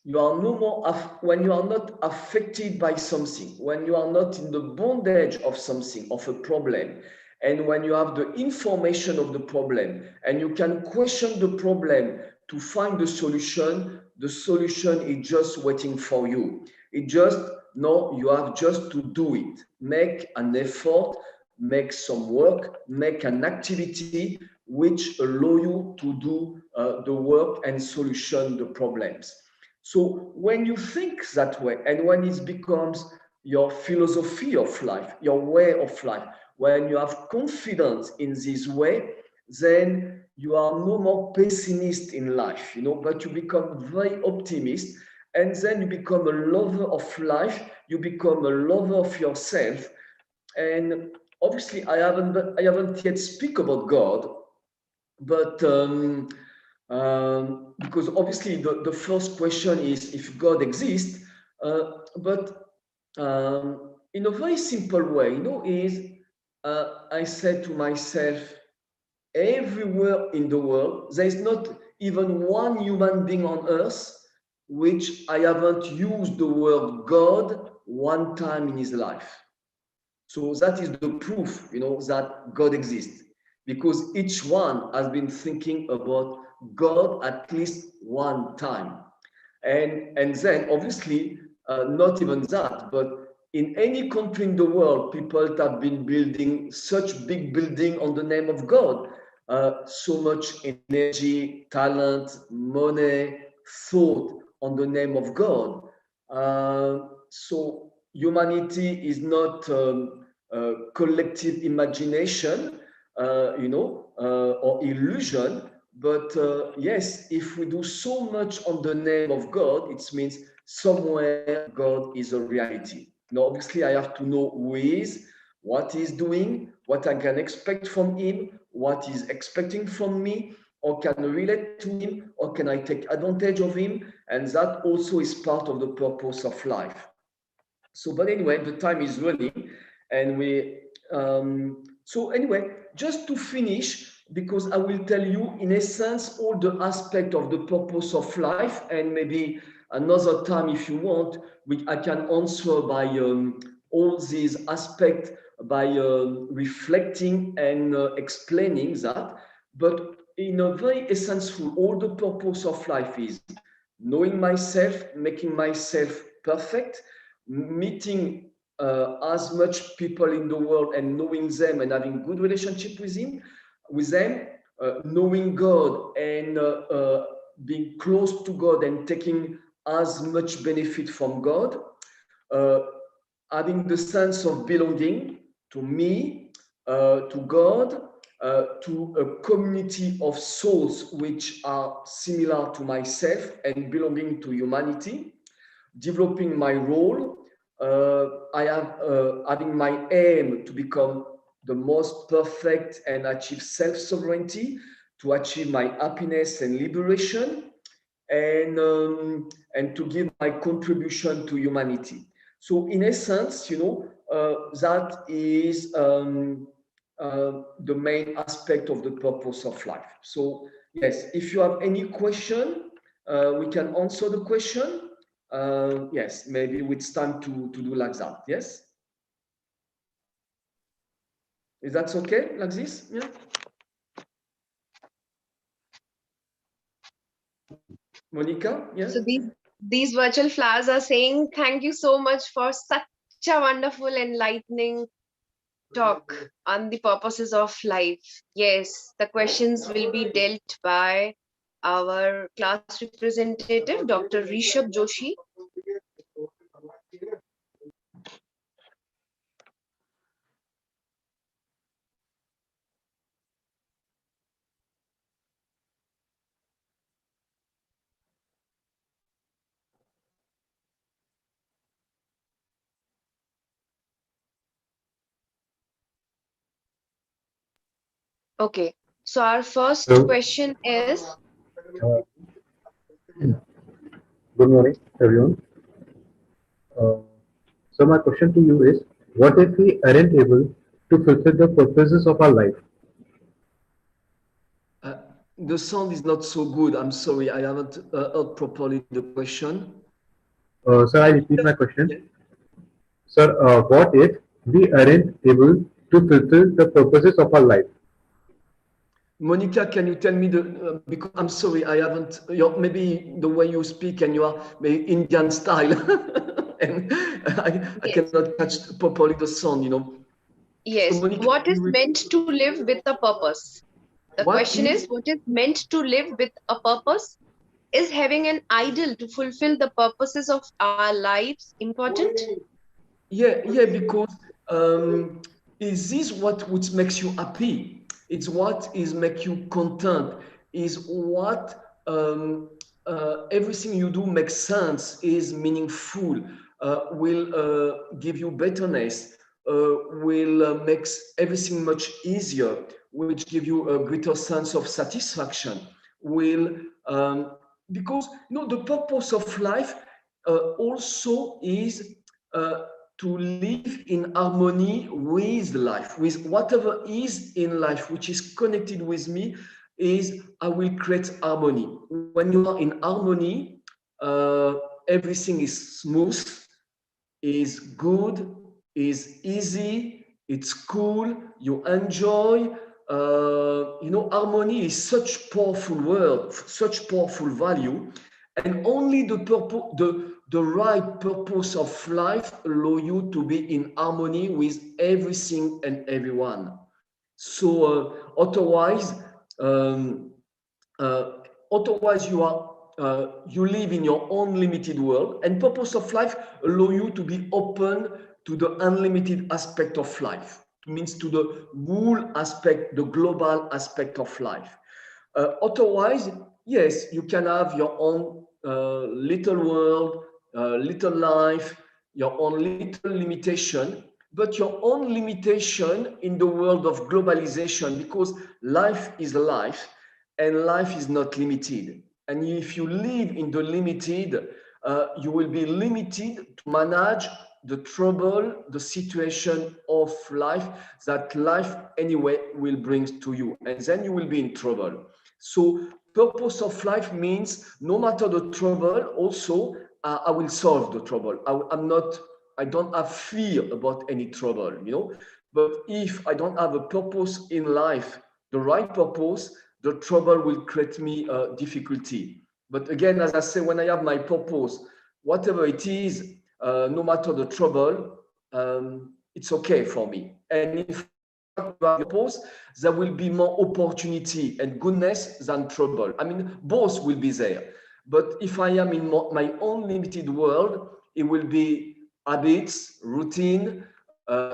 you are no more, when you are not affected by something, when you are not in the bondage of something, of a problem, and when you have the information of the problem, and you can question the problem to find the solution is just waiting for you. It just, no, you have just to do it. Make an effort, make some work, make an activity which allow you to do the work and solution the problems. So when you think that way, and when it becomes your philosophy of life, your way of life, when you have confidence in this way, then you are no more pessimist in life, but you become very optimist, and then you become a lover of life, you become a lover of yourself. And obviously, I haven't yet speak about God, but because obviously the first question is if God exists, but in a very simple way, is I said to myself, everywhere in the world, there is not even one human being on earth which I haven't used the word God one time in his life. So that is the proof, that God exists, because each one has been thinking about God at least one time. And then obviously, not even that, but in any country in the world, people have been building such big building on the name of God. So much energy, talent, money, thought on the name of God. So humanity is not collective imagination, or illusion. But yes, if we do so much on the name of God, it means somewhere God is a reality. Now, obviously, I have to know who he is, what he's doing, what I can expect from him, what he's expecting from me, or can I relate to him, or can I take advantage of him? And that also is part of the purpose of life. So, but anyway, the time is running, and so anyway, just to finish, because I will tell you in essence all the aspect of the purpose of life, and maybe another time if you want, I can answer by all these aspects by reflecting and explaining that. But in a very essential, all the purpose of life is knowing myself, making myself perfect, meeting as much people in the world and knowing them and having good relationship with them, knowing God and being close to God and taking as much benefit from God, having the sense of belonging to me, to God, to a community of souls which are similar to myself and belonging to humanity, developing my role. I have having my aim to become the most perfect and achieve self-sovereignty, to achieve my happiness and liberation, and to give my contribution to humanity. So in essence, that is the main aspect of the purpose of life. So yes, if you have any question, we can answer the question. Yes, maybe it's time to do like that. Yes? Is that okay, like this? Yeah. Monica? Yeah.
So these virtual flowers are saying thank you so much for such a wonderful, enlightening talk on the purposes of life. Yes, the questions will be dealt by our class representative, Dr. Rishabh Joshi. Okay. So our first
So,
question is,
uh, good morning, everyone. Uh, so, my question to you is, what if we aren't able to fulfill the purposes of our life?
Uh, the sound is not so good. I'm sorry, I haven't heard properly the question.
Sir, I repeat my question. Sir, what if we aren't able to fulfill the purposes of our life?
Monica, can you tell me because I'm sorry, I haven't, maybe the way you speak and you are maybe Indian style, and I
yes,
cannot catch properly the sound. So
yes.
Monica,
What
can
is
you
meant
repeat?
to live with a purpose? The
What
question is,
is?
what is meant to live with a purpose? Is having an idol to fulfill the purposes of our lives important?
Yeah, because is this what makes you happy? It's what is make you content. Is what everything you do makes sense, is meaningful, will give you betterness, will makes everything much easier, which give you a greater sense of satisfaction. Will because the purpose of life also is to live in harmony with life, with whatever is in life, which is connected with me, is I will create harmony. When you are in harmony, everything is smooth, is good, is easy, it's cool, you enjoy. Harmony is such powerful word, such powerful value, and only the right purpose of life allow you to be in harmony with everything and everyone. So um, uh, otherwise you live in your own limited world, and purpose of life allow you to be open to the unlimited aspect of life. It means to the whole aspect, the global aspect of life. Otherwise, yes, you can have your own little world, little life, your own little limitation, but your own limitation in the world of globalization, because life is life and life is not limited. And if you live in the limited, you will be limited to manage the trouble, the situation of life that life anyway will bring to you. And then you will be in trouble. So purpose of life means no matter the trouble, also I will solve the trouble. I don't have fear about any trouble. But if I don't have a purpose in life, the right purpose, the trouble will create me difficulty. But again, as I say, when I have my purpose, whatever it is, no matter the trouble, it's okay for me. And in fact, you have your purpose, there will be more opportunity and goodness than trouble. I mean, both will be there. But if I am in my own limited world, it will be habits, routine,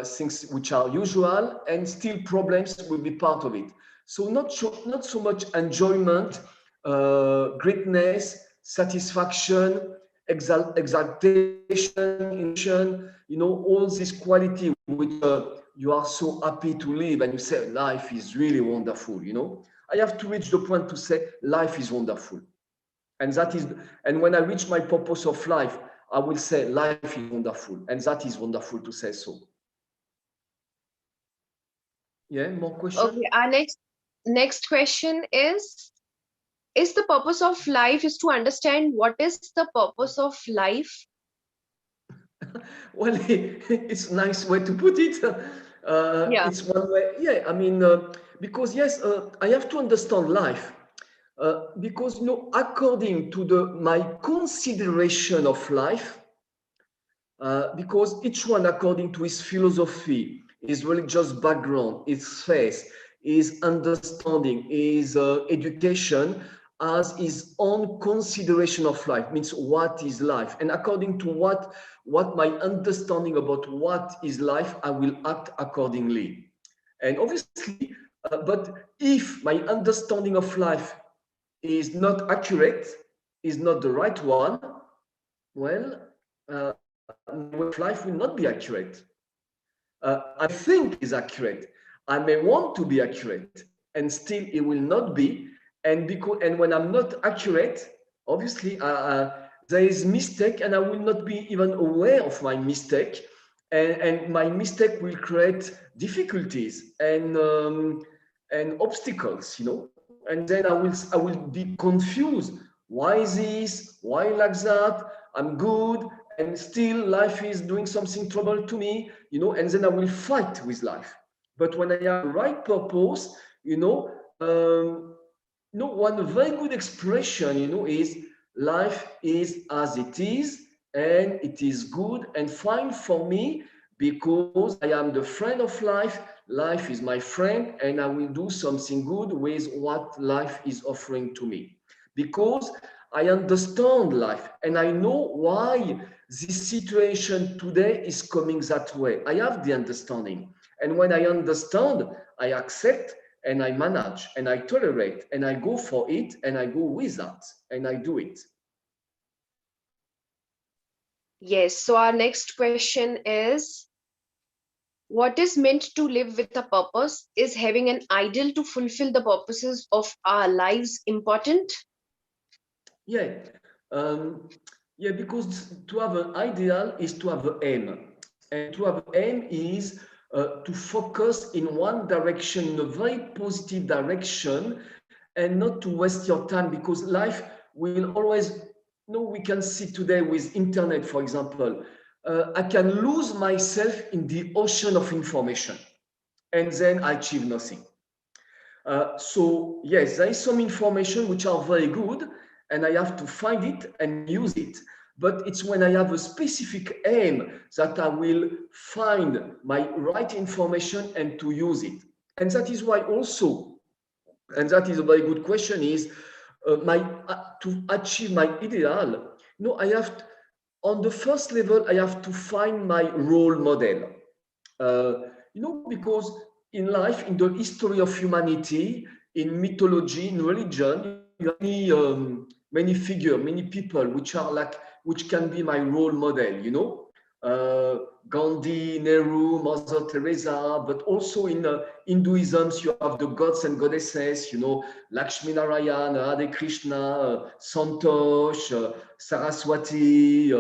things which are usual, and still problems will be part of it. So not so much enjoyment, greatness, satisfaction, exaltation, emotion, all this quality which you are so happy to live, and you say life is really wonderful. I have to reach the point to say life is wonderful. And when I reach my purpose of life, I will say life is wonderful, and that is wonderful to say so. Yeah, more
Okay,
question?
our next question is the purpose of life is to understand what is the purpose of life?
Well, it's a nice way to put it.
Yeah.
It's one way. Yeah, I mean, because yes, I have to understand life. Because according to my consideration of life, because each one according to his philosophy, his religious background, his faith, his understanding, his education, as his own consideration of life, means what is life, and according to what my understanding about what is life, I will act accordingly. And obviously, but if my understanding of life is not accurate, is not the right one, well, my way of life will not be accurate. I think is accurate. I may want to be accurate, and still it will not be. And when I'm not accurate, obviously there is mistake, and I will not be even aware of my mistake, and my mistake will create difficulties and obstacles, and then I will be confused. Why this? Why like that? I'm good, and still life is doing something trouble to me, and then I will fight with life. But when I have the right purpose, one very good expression, is life is as it is, and it is good and fine for me because I am the friend of life. Life is my friend, and I will do something good with what life is offering to me. Because I understand life, and I know why this situation today is coming that way. I have the understanding. And when I understand, I accept, and I manage, and I tolerate, and I go for it, and I go with that, and I do it.
Yes, so our next question is, what is meant to live with a purpose? Is having an ideal to fulfill the purposes of our lives important?
Yeah, because to have an ideal is to have an aim, and to have an aim is to focus in one direction, in a very positive direction, and not to waste your time, because life will always, we can see today with internet, for example, I can lose myself in the ocean of information, and then I achieve nothing. So yes, there is some information which are very good, and I have to find it and use it. But it's when I have a specific aim that I will find my right information and to use it. And that is why also, and that is a very good question, is to achieve my ideal. I have to, on the first level, I have to find my role model. Because in life, in the history of humanity, in mythology, in religion, you have many figures, many people which can be my role model. Gandhi, Nehru, Mother Teresa, but also in Hinduism, you have the gods and goddesses, Lakshmi Narayana, Hare Krishna, Santosh, Saraswati, they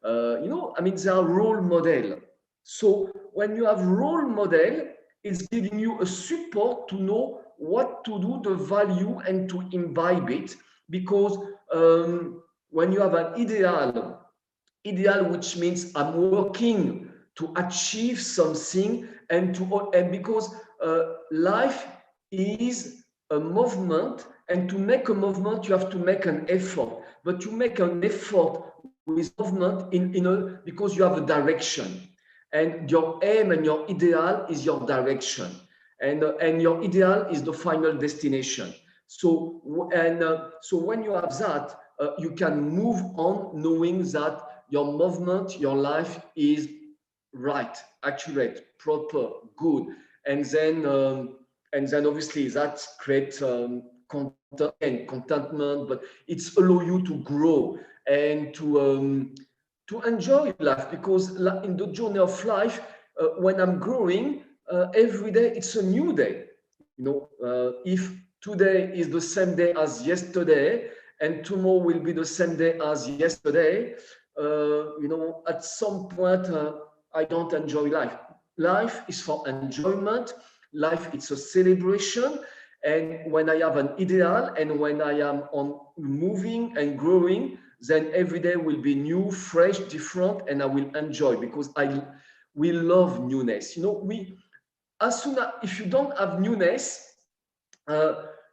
are role model. So when you have role model, it's giving you a support to know what to do, the value, and to imbibe it. Because when you have an ideal, which means I'm working to achieve something, and because life is a movement, and to make a movement, you have to make an effort. But you make an effort with movement because you have a direction. And your aim and your ideal is your direction, and your ideal is the final destination. So when you have that, you can move on knowing that your movement, your life is right, accurate, proper, good, and then obviously that creates contentment, but it's allow you to grow and to enjoy life, because in the journey of life, when I'm growing, every day it's a new day. If today is the same day as yesterday, and tomorrow will be the same day as yesterday, at some point, I don't enjoy life. Life is for enjoyment. Life, it's a celebration. And when I have an ideal, and when I am on moving and growing, then every day will be new, fresh, different, and I will enjoy, because we love newness. If you don't have newness,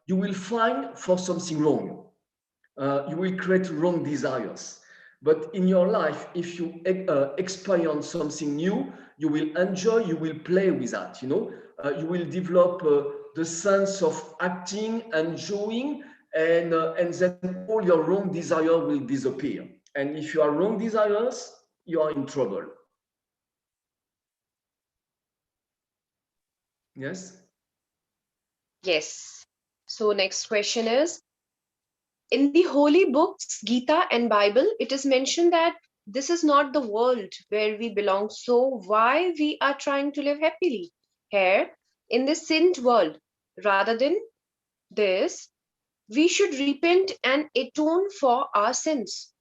you will find for something wrong. You will create wrong desires. But in your life, if you experience something new, you will enjoy, you will play with that, you will develop the sense of acting, enjoying, and then all your wrong desire will disappear. And if you are wrong desires, you are in trouble. Yes?
Yes. So next question is, in the holy books, Gita and Bible, it is mentioned that this is not the world where we belong. So why we are trying to live happily here in this sinned world? Rather than this, we should repent and atone for our sins.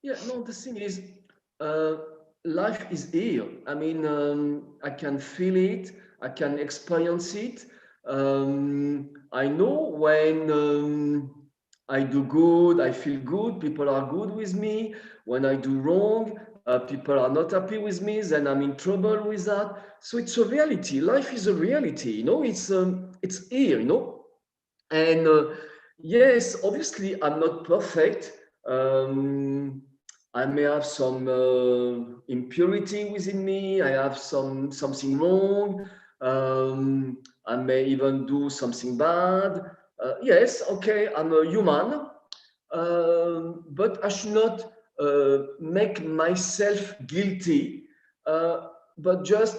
Yeah, no, the thing is, uh, life is here. I mean, I can feel it, I can experience it. I know when I do good, I feel good, people are good with me. When I do wrong, people are not happy with me, then I'm in trouble with that. So it's a reality. Life is a reality, it's here, And yes, obviously, I'm not perfect. Um, I may have some impurity within me. I have something wrong. I may even do something bad. Yes, okay, I'm a human, but I should not make myself guilty, but just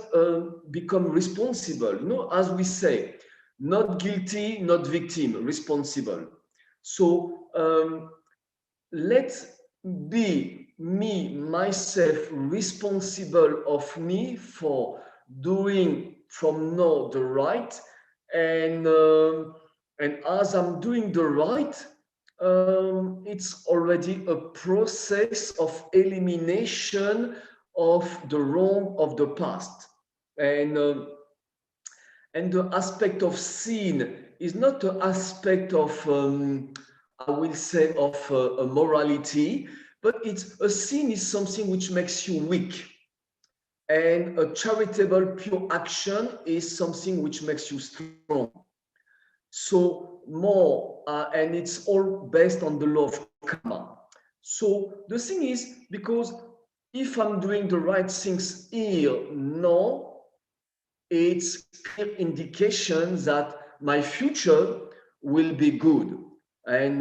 become responsible. As we say, not guilty, not victim, responsible. So let's be me, myself, responsible of me for doing from now the right, and and as I'm doing the right, it's already a process of elimination of the wrong of the past, and and the aspect of sin is not an aspect of I will say of a morality, but it's a sin is something which makes you weak, and a charitable pure action is something which makes you strong. So more, and it's all based on the law of karma. So the thing is, because if I'm doing the right things here now, it's clear indication that my future will be good. And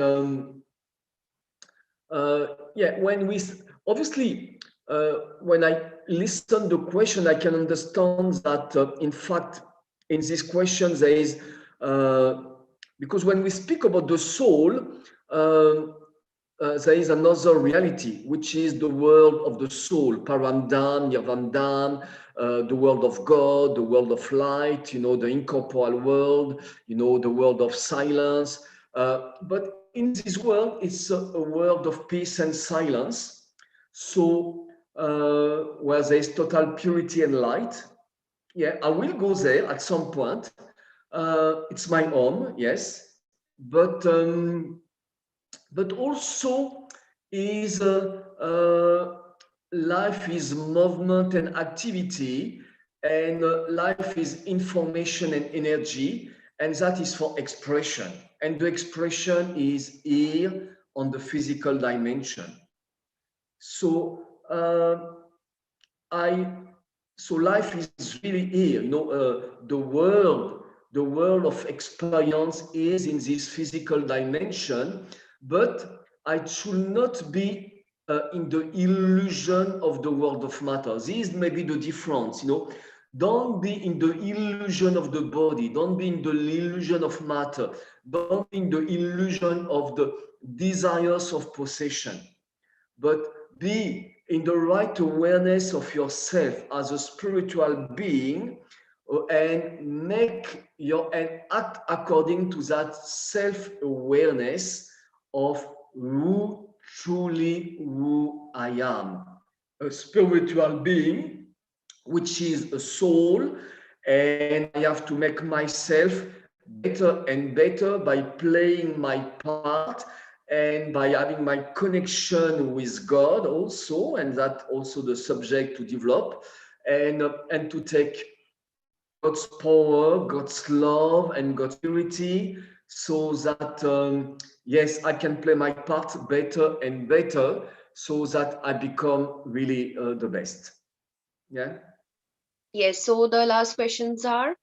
yeah, obviously, when I listen to the question, I can understand that in fact, in this question, there is, because when we speak about the soul, there is another reality, which is the world of the soul, Paramdam, Nirvandam, the world of God, the world of light, the incorporeal world, the world of silence. But in this world, it's a world of peace and silence. So, where there is total purity and light. Yeah, I will go there at some point. It's my home, yes, but also is life is movement and activity, and life is information and energy, and that is for expression, and the expression is here on the physical dimension. So I so life is really here. The world of experience is in this physical dimension, but I should not be in the illusion of the world of matter. This may be the difference. Don't be in the illusion of the body. Don't be in the illusion of matter. Don't be in the illusion of the desires of possession, but be in the right awareness of yourself as a spiritual being, and act according to that self-awareness of who I am, a spiritual being, which is a soul, and I have to make myself better and better by playing my part and by having my connection with God also, and that also the subject to develop, and to take God's power, God's love, and God's purity, so that yes, I can play my part better and better, so that I become really the best. Yeah.
Yes, so the last questions are: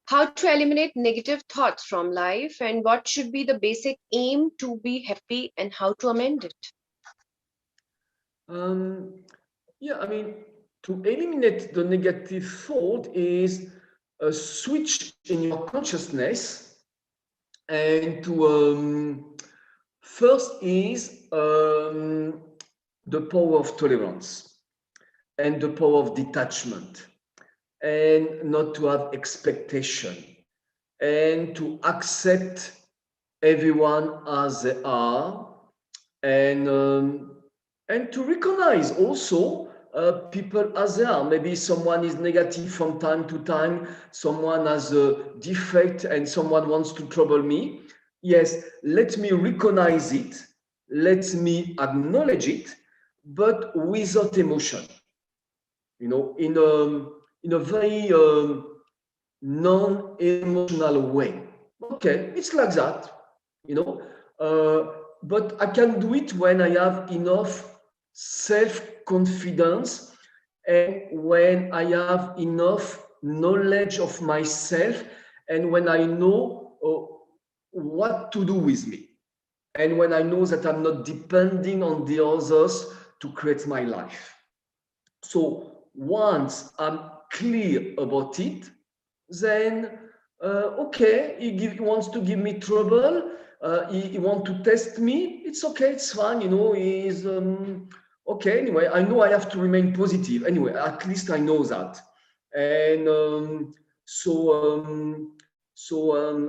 how to eliminate negative thoughts from life, and what should be the basic aim to be happy, and how to amend it?
Yeah, I mean, to eliminate the negative thought is a switch in your consciousness, and to first is the power of tolerance and the power of detachment. and not to have expectation, and to accept everyone as they are, and to recognize also people as they are. Maybe someone is negative from time to time, someone has a defect, and someone wants to trouble me. Yes, let me recognize it, let me acknowledge it, but without emotion. You know, in a very non-emotional way. Okay, it's like that, you know. But I can do it when I have enough self-confidence and when I have enough knowledge of myself and when I know what to do with me and when I know that I'm not depending on the others to create my life. So once I'm clear about it, then okay, he wants to give me trouble, he wants to test me, it's okay, it's fine, you know, he's okay. Anyway, I know I have to remain positive. Anyway, at least I know that. And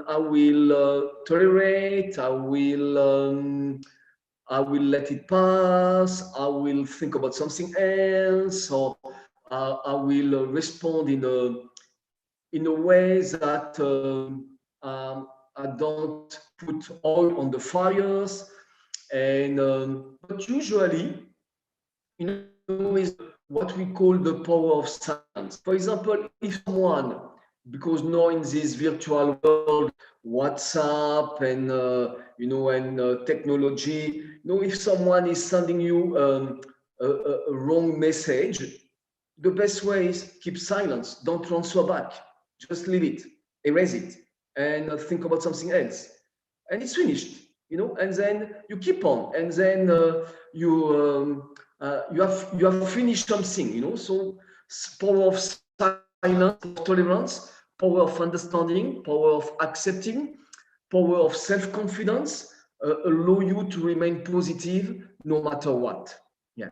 I will tolerate, I will let it pass, I will think about something else, or I will respond in a way that I don't put oil on the fires. And but usually, you know, is what we call the power of silence. For example, if someone, because now in this virtual world, WhatsApp and you know, and technology, you know, if someone is sending you a wrong message, the best way is keep silence. Don't answer back. Just leave it, erase it, and think about something else. And it's finished, you know. And then you keep on, and then you have finished something, you know. So power of silence, of tolerance, power of understanding, power of accepting, power of self-confidence allow you to remain positive no matter what. Yeah.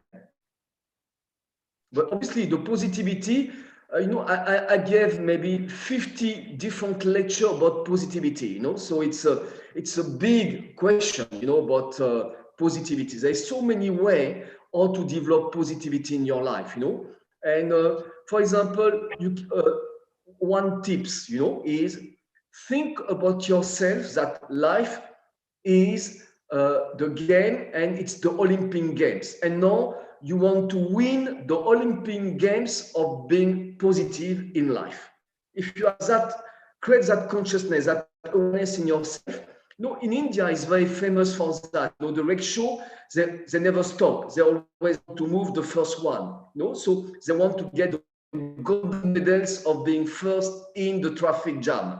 But obviously, the positivity, you know, I gave maybe 50 different lectures about positivity, you know, so it's a big question, you know, about positivity. There's so many ways how to develop positivity in your life, you know. And for example, one tips, you know, is think about yourself that life is the game and it's the Olympic Games. And now you want to win the Olympic Games of being positive in life. If you have that, create that consciousness, that awareness in yourself. You know, in India is very famous for that. You know, the rickshaw, they never stop. They always want to move the first one. You know, so they want to get the golden medals of being first in the traffic jam.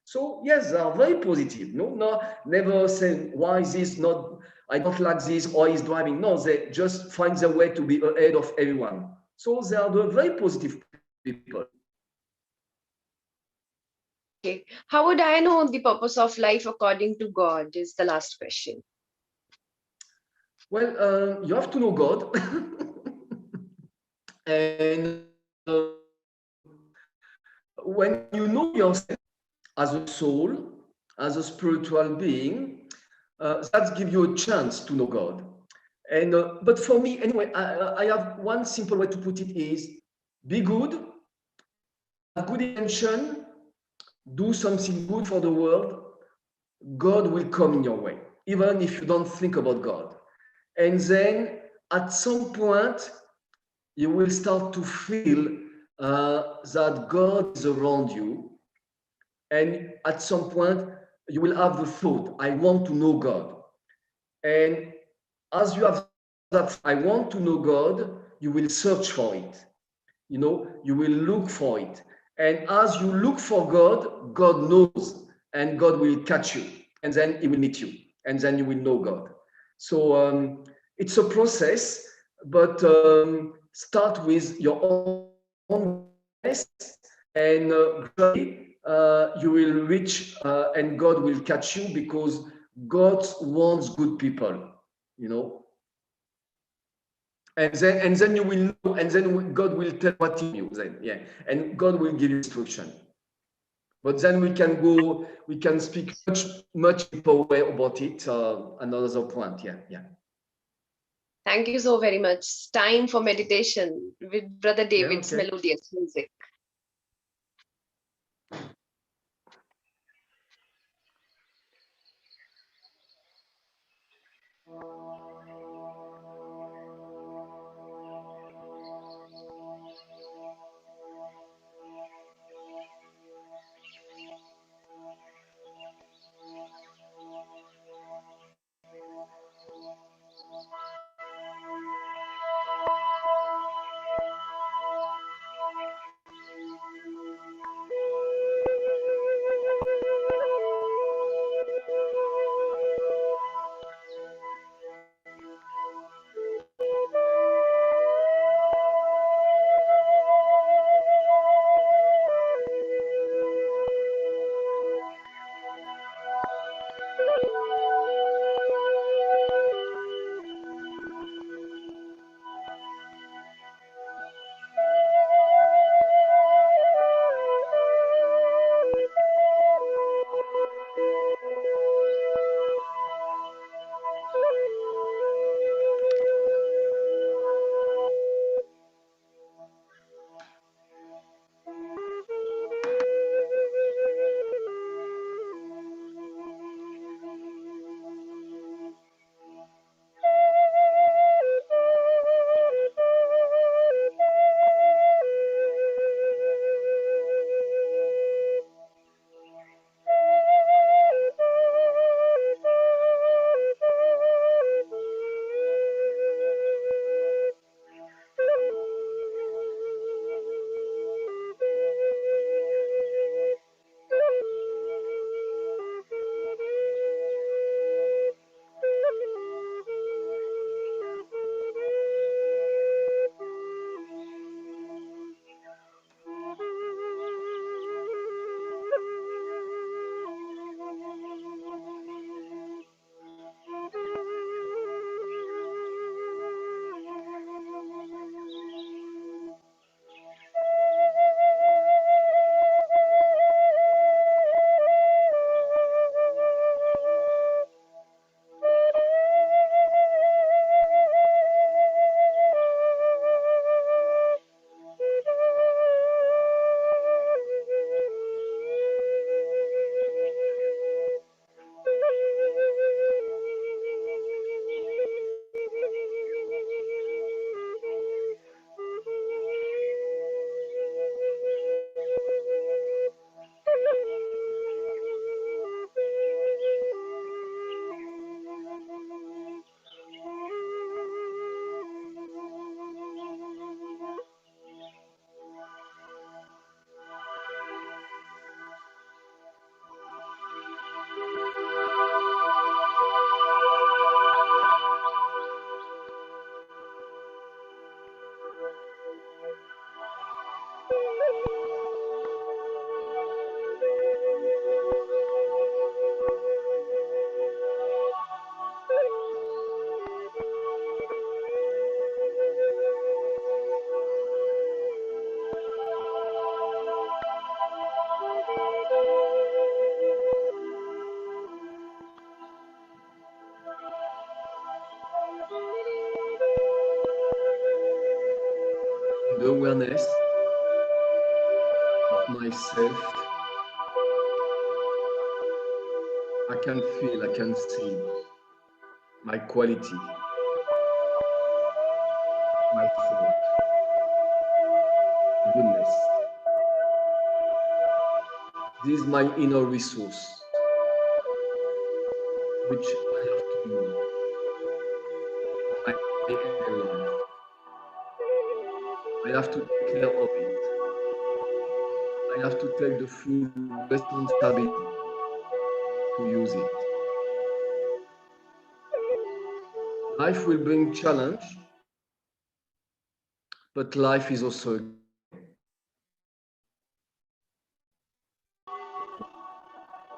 So yes, they are very positive. No, never say why is this not. I don't like this, or he's driving. No, they just find their way to be ahead of everyone. So they are the very positive people.
Okay. How would I know the purpose of life according to God is the last question.
Well, you have to know God. And when you know yourself as a soul, as a spiritual being, that gives you a chance to know God. And but for me, anyway, I have one simple way to put it is be good, have good intention, do something good for the world, God will come in your way, even if you don't think about God. And then at some point, you will start to feel that God is around you. And at some point, you will have the thought, I want to know God. And as you have that, I want to know God, you will search for it. You know, you will look for it. And as you look for God, God knows, and God will catch you. And then he will meet you. And then you will know God. So it's a process, but start with your own best, and gradually you will reach, and God will catch you, because God wants good people, you know. And then you will know, and then God will tell what to you then, yeah, and God will give you instruction. But then we can speak much deeper way about it. Another point, yeah.
Thank you so very much. Time for meditation with Brother David's
okay.
melodious music.
The awareness of myself, I can feel, I can see my quality, my thought, goodness. This is my inner resource, which I have to use for my inner life. I have to take care of it. I have to take the full responsibility to use it. Life will bring challenge, but life is also a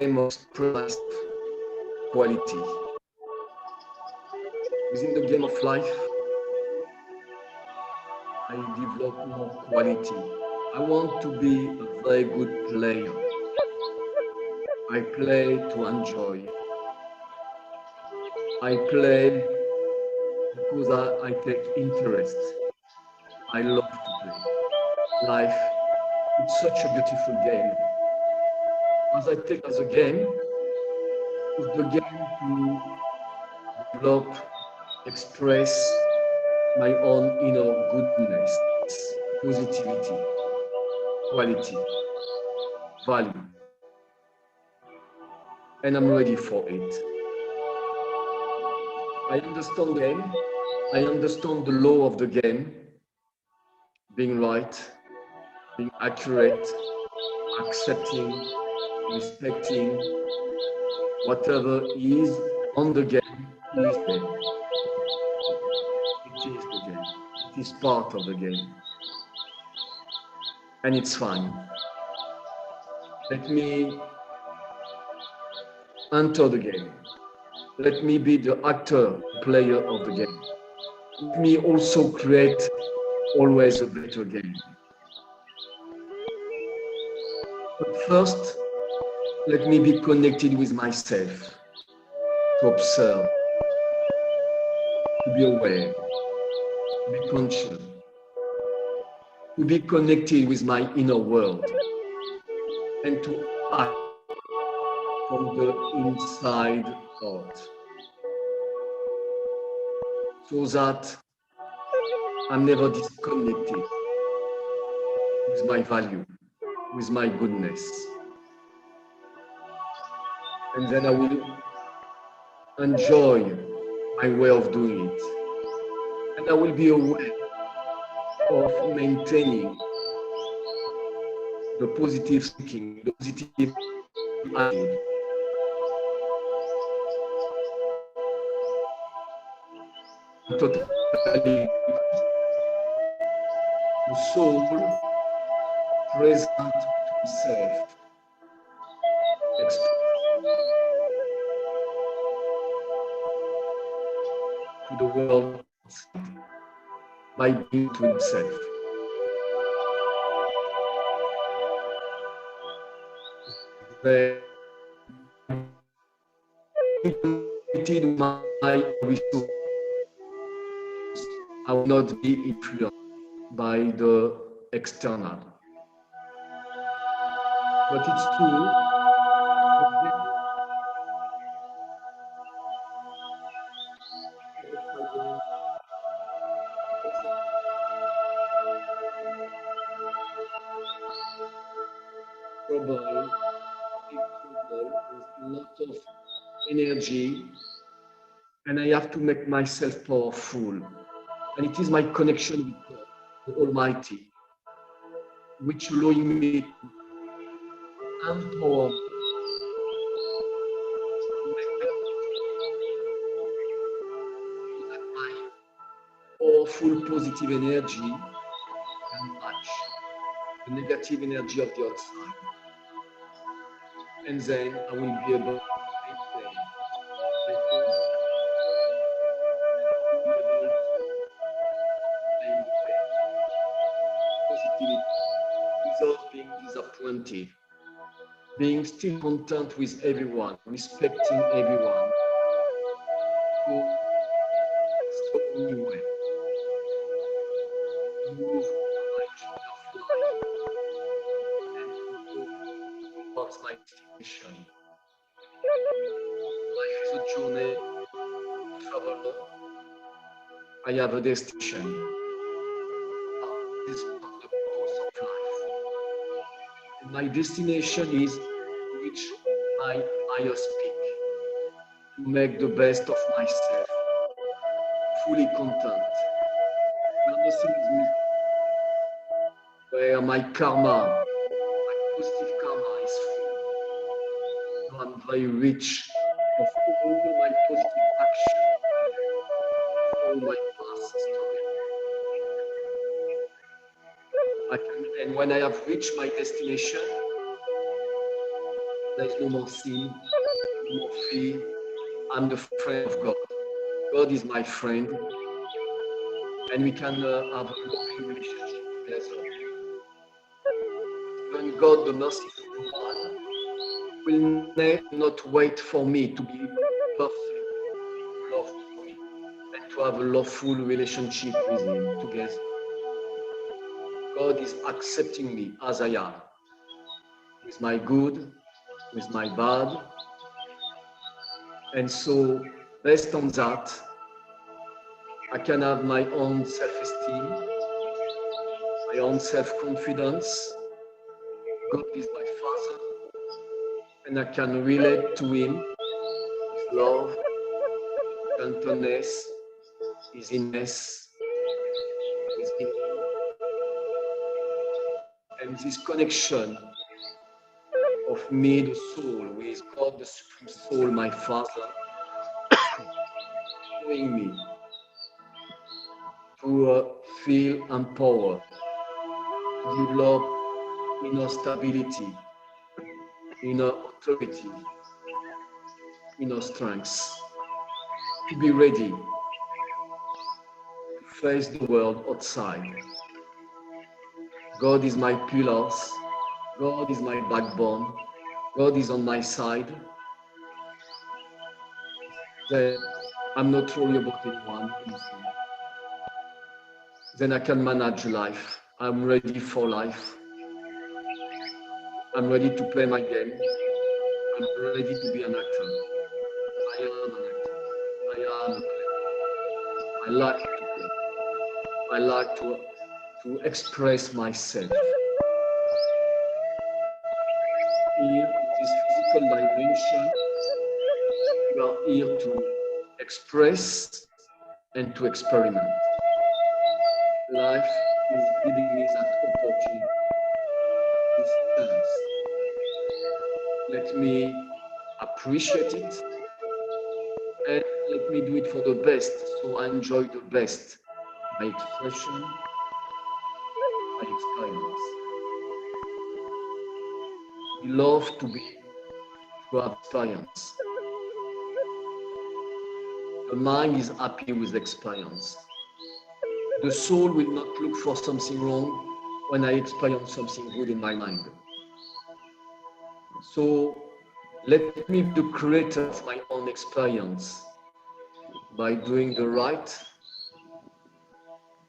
game of expressed quality. Within the game of life, I develop more quality. I want to be a very good player. I play to enjoy. I play because I take interest. I love to play. Life, it's such a beautiful game. As I take as a game, it's the game to develop, express my own inner goodness, positivity, quality, value. And I'm ready for it. I understand the game. I understand the law of the game, being right, being accurate, accepting, respecting, whatever is on the game is there. It is the game. It is part of the game. And it's fine. Let me enter the game. Let me be the actor, player of the game. Let me also create always a better game. But first, let me be connected with myself, to observe, to be aware, to be conscious, to be connected with my inner world, and to act from the inside out, so that I'm never disconnected with my value, with my goodness. And then I will enjoy my way of doing it. And I will be aware of maintaining the positive thinking, the positive attitude. Totally the soul present to itself, to the world by being to himself. Then connected my resource, I will not be influenced by the external. But it's true. Trouble, big trouble with lots of energy, and I have to make myself powerful. And it is my connection with God, the Almighty, which allowing me to empower my powerful positive energy and match the negative energy of the outside. And then I will be able to maintain positivity without being disappointed, being still content with everyone, respecting everyone. So anyway, move my journey of life and go towards my destination. Life is a journey, traveler. I have a destination. This is the purpose of life. And my destination is to reach my highest peak, to make the best of myself, fully content, where nothing is missing, where my karma, my positive karma is full. So I'm very rich of all my positive action, all my past story. And when I have reached my destination, there is no more sin, no more fear. I'm the friend of God. God is my friend. and we can have a loving relationship together. When God, the merciful one, will not wait for me to be perfect, to love me, and to have a loveful relationship with Him together. God is accepting me as I am, with my good, with my bad. And so, based on that, I can have my own self-esteem, my own self-confidence. God is my Father, and I can relate to Him, His love, His gentleness, His innocence, His meaning, and this connection of me, the soul, with God, the Supreme Soul, my Father, showing me to feel empowered, to develop inner stability, inner authority, inner strength, to be ready to face the world outside. God is my pillars, God is my backbone, God is on my side. Then I'm not worried about anyone, anything. Then I can manage life. I'm ready for life. I'm ready to play my game. I'm ready to be an actor. I am an actor. I am a player. I like to play. I like to express myself. Here in this physical dimension, we are here to express and to experiment. Life is giving me that opportunity, this chance. Let me appreciate it and let me do it for the best. So I enjoy the best, my expression, my experience. We love to have experience. The mind is happy with experience. The soul will not look for something wrong when I experience something good in my mind. So let me be the creator of my own experience by doing the right,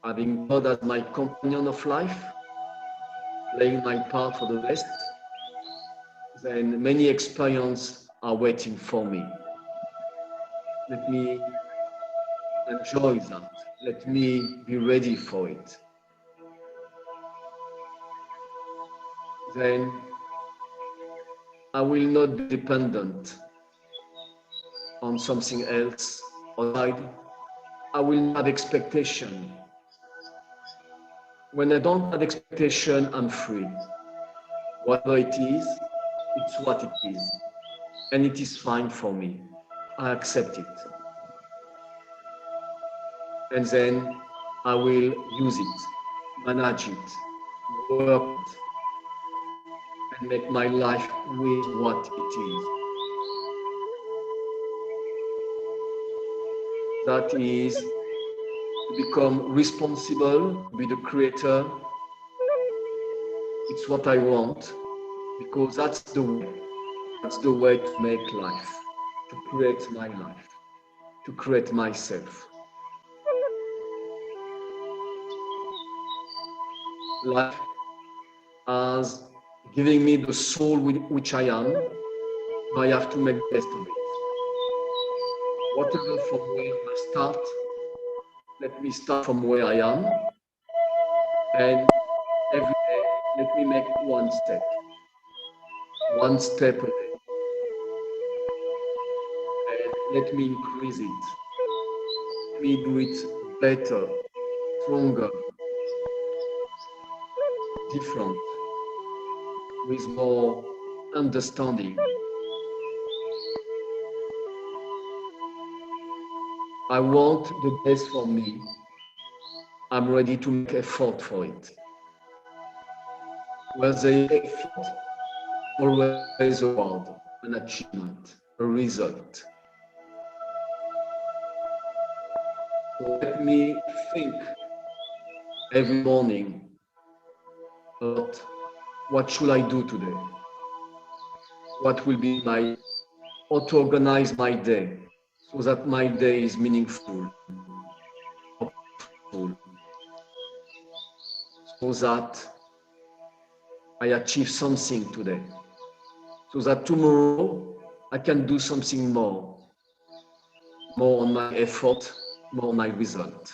having God as my companion of life, playing my part for the best. Then many experiences are waiting for me. Let me enjoy that. Let me be ready for it. Then I will not be dependent on something else outside. I will not have expectation. When I don't have expectation, I'm free. Whatever it is, it's what it is. And it is fine for me. I accept it. And then I will use it, manage it, work it, and make my life with what it is. That is to become responsible, be the creator. It's what I want, because that's the way to make life, to create my life, to create myself. Life as giving me the soul which I am, I have to make the best of it. Whatever from where I start, let me start from where I am, and every day let me make one step a day, and let me increase it. Let me do it better, stronger, different, with more understanding. I want the best for me. I'm ready to make effort for it. Where there is effort, always a reward, an achievement, a result. So let me think every morning about what should I do today? What will be how to organize my day so that my day is meaningful, so that I achieve something today, so that tomorrow I can do something more on my effort, more on my result.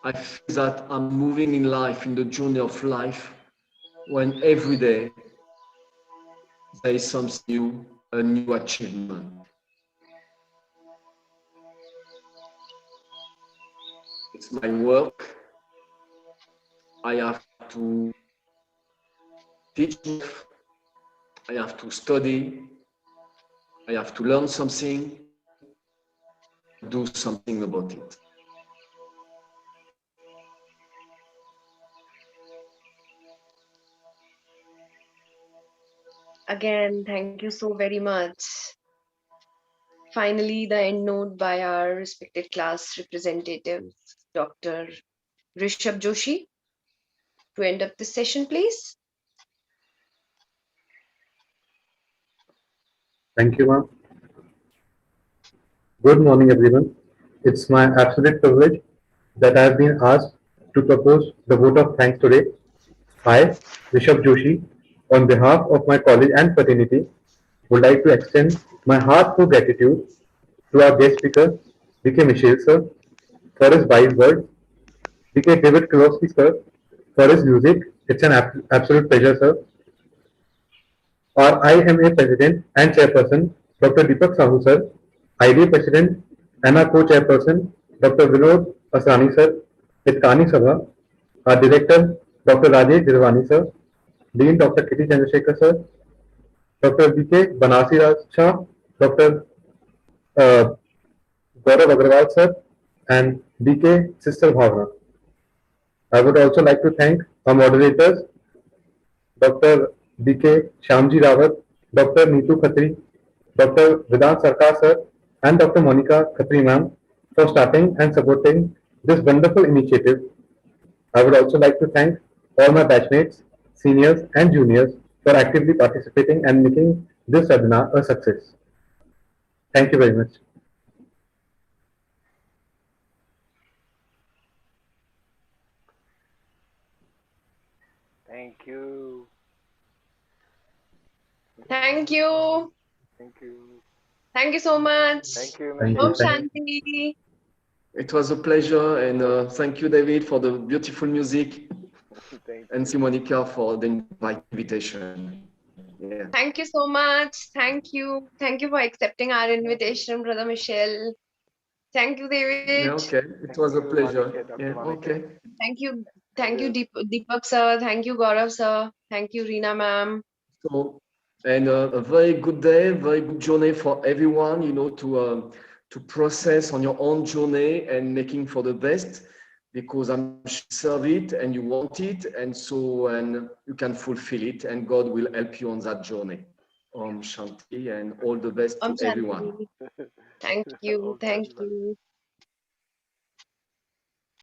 I feel that I'm moving in life, in the journey of life, when every day there is something new, a new achievement. It's my work. I have to teach, I have to study, I have to learn something, do something about it.
Again, thank you so very much. Finally, the end note by our respected class representative, Dr. Rishabh Joshi, to end up this session, please.
Thank you, ma'am. Good morning, everyone. It's my absolute privilege that I have been asked to propose the vote of thanks today. I, Rishabh Joshi, on behalf of my college and fraternity, would like to extend my heartfelt gratitude to our guest speaker, B.K. Michel sir, for his wise words, B.K. David Klosky sir, for his music. It's an absolute pleasure, sir. Our IMA President and Chairperson, Dr. Deepak Sahu sir, IDA President and our Co-Chairperson, Dr. Vinod Asrani sir, Hitkani Sabha, our Director, Dr. Rajesh Dirwani sir, Dean Dr. Kitty Chandrasekhar sir, Dr. B.K. Banasi Raj Shah, Dr. Uh, Gaurav Agrawal sir, and B.K. Sister Bhavna. I would also like to thank our moderators, Dr. B.K. Shyamji Rawat, Dr. Neetu Khatri, Dr. Vedant Sarkar sir, and Dr. Monica Khatri ma'am for starting and supporting this wonderful initiative. I would also like to thank all my batchmates, seniors and juniors for actively participating and making this webinar a success. Thank you very much.
Thank you.
Thank you.
Thank you.
Thank you so much.
Thank you,
Thank
Om
you. Thank
Shanti.
It was a pleasure, and thank you, David, for the beautiful music,
Thank
and
you.
Monica for the invitation. Yeah.
Thank you so much. Thank you. Thank you for accepting our invitation, Brother Michelle. Thank you, David.
Yeah, okay. It was a
you,
pleasure.
Monica, Dr.
Yeah,
Monica.
okay.
Thank you. Thank you, Deepak sir. Thank you, Gaurav sir. Thank you, Reena ma'am.
So, and a very good day, very good journey for everyone, to process on your own journey and making for the best, because I'm sure you serve it and you want it, and you can fulfill it, and God will help you on that journey. Om Shanti, and all the best
Om
to everyone.
Shanti. Thank you.
Om
Thank
Shanti.
you.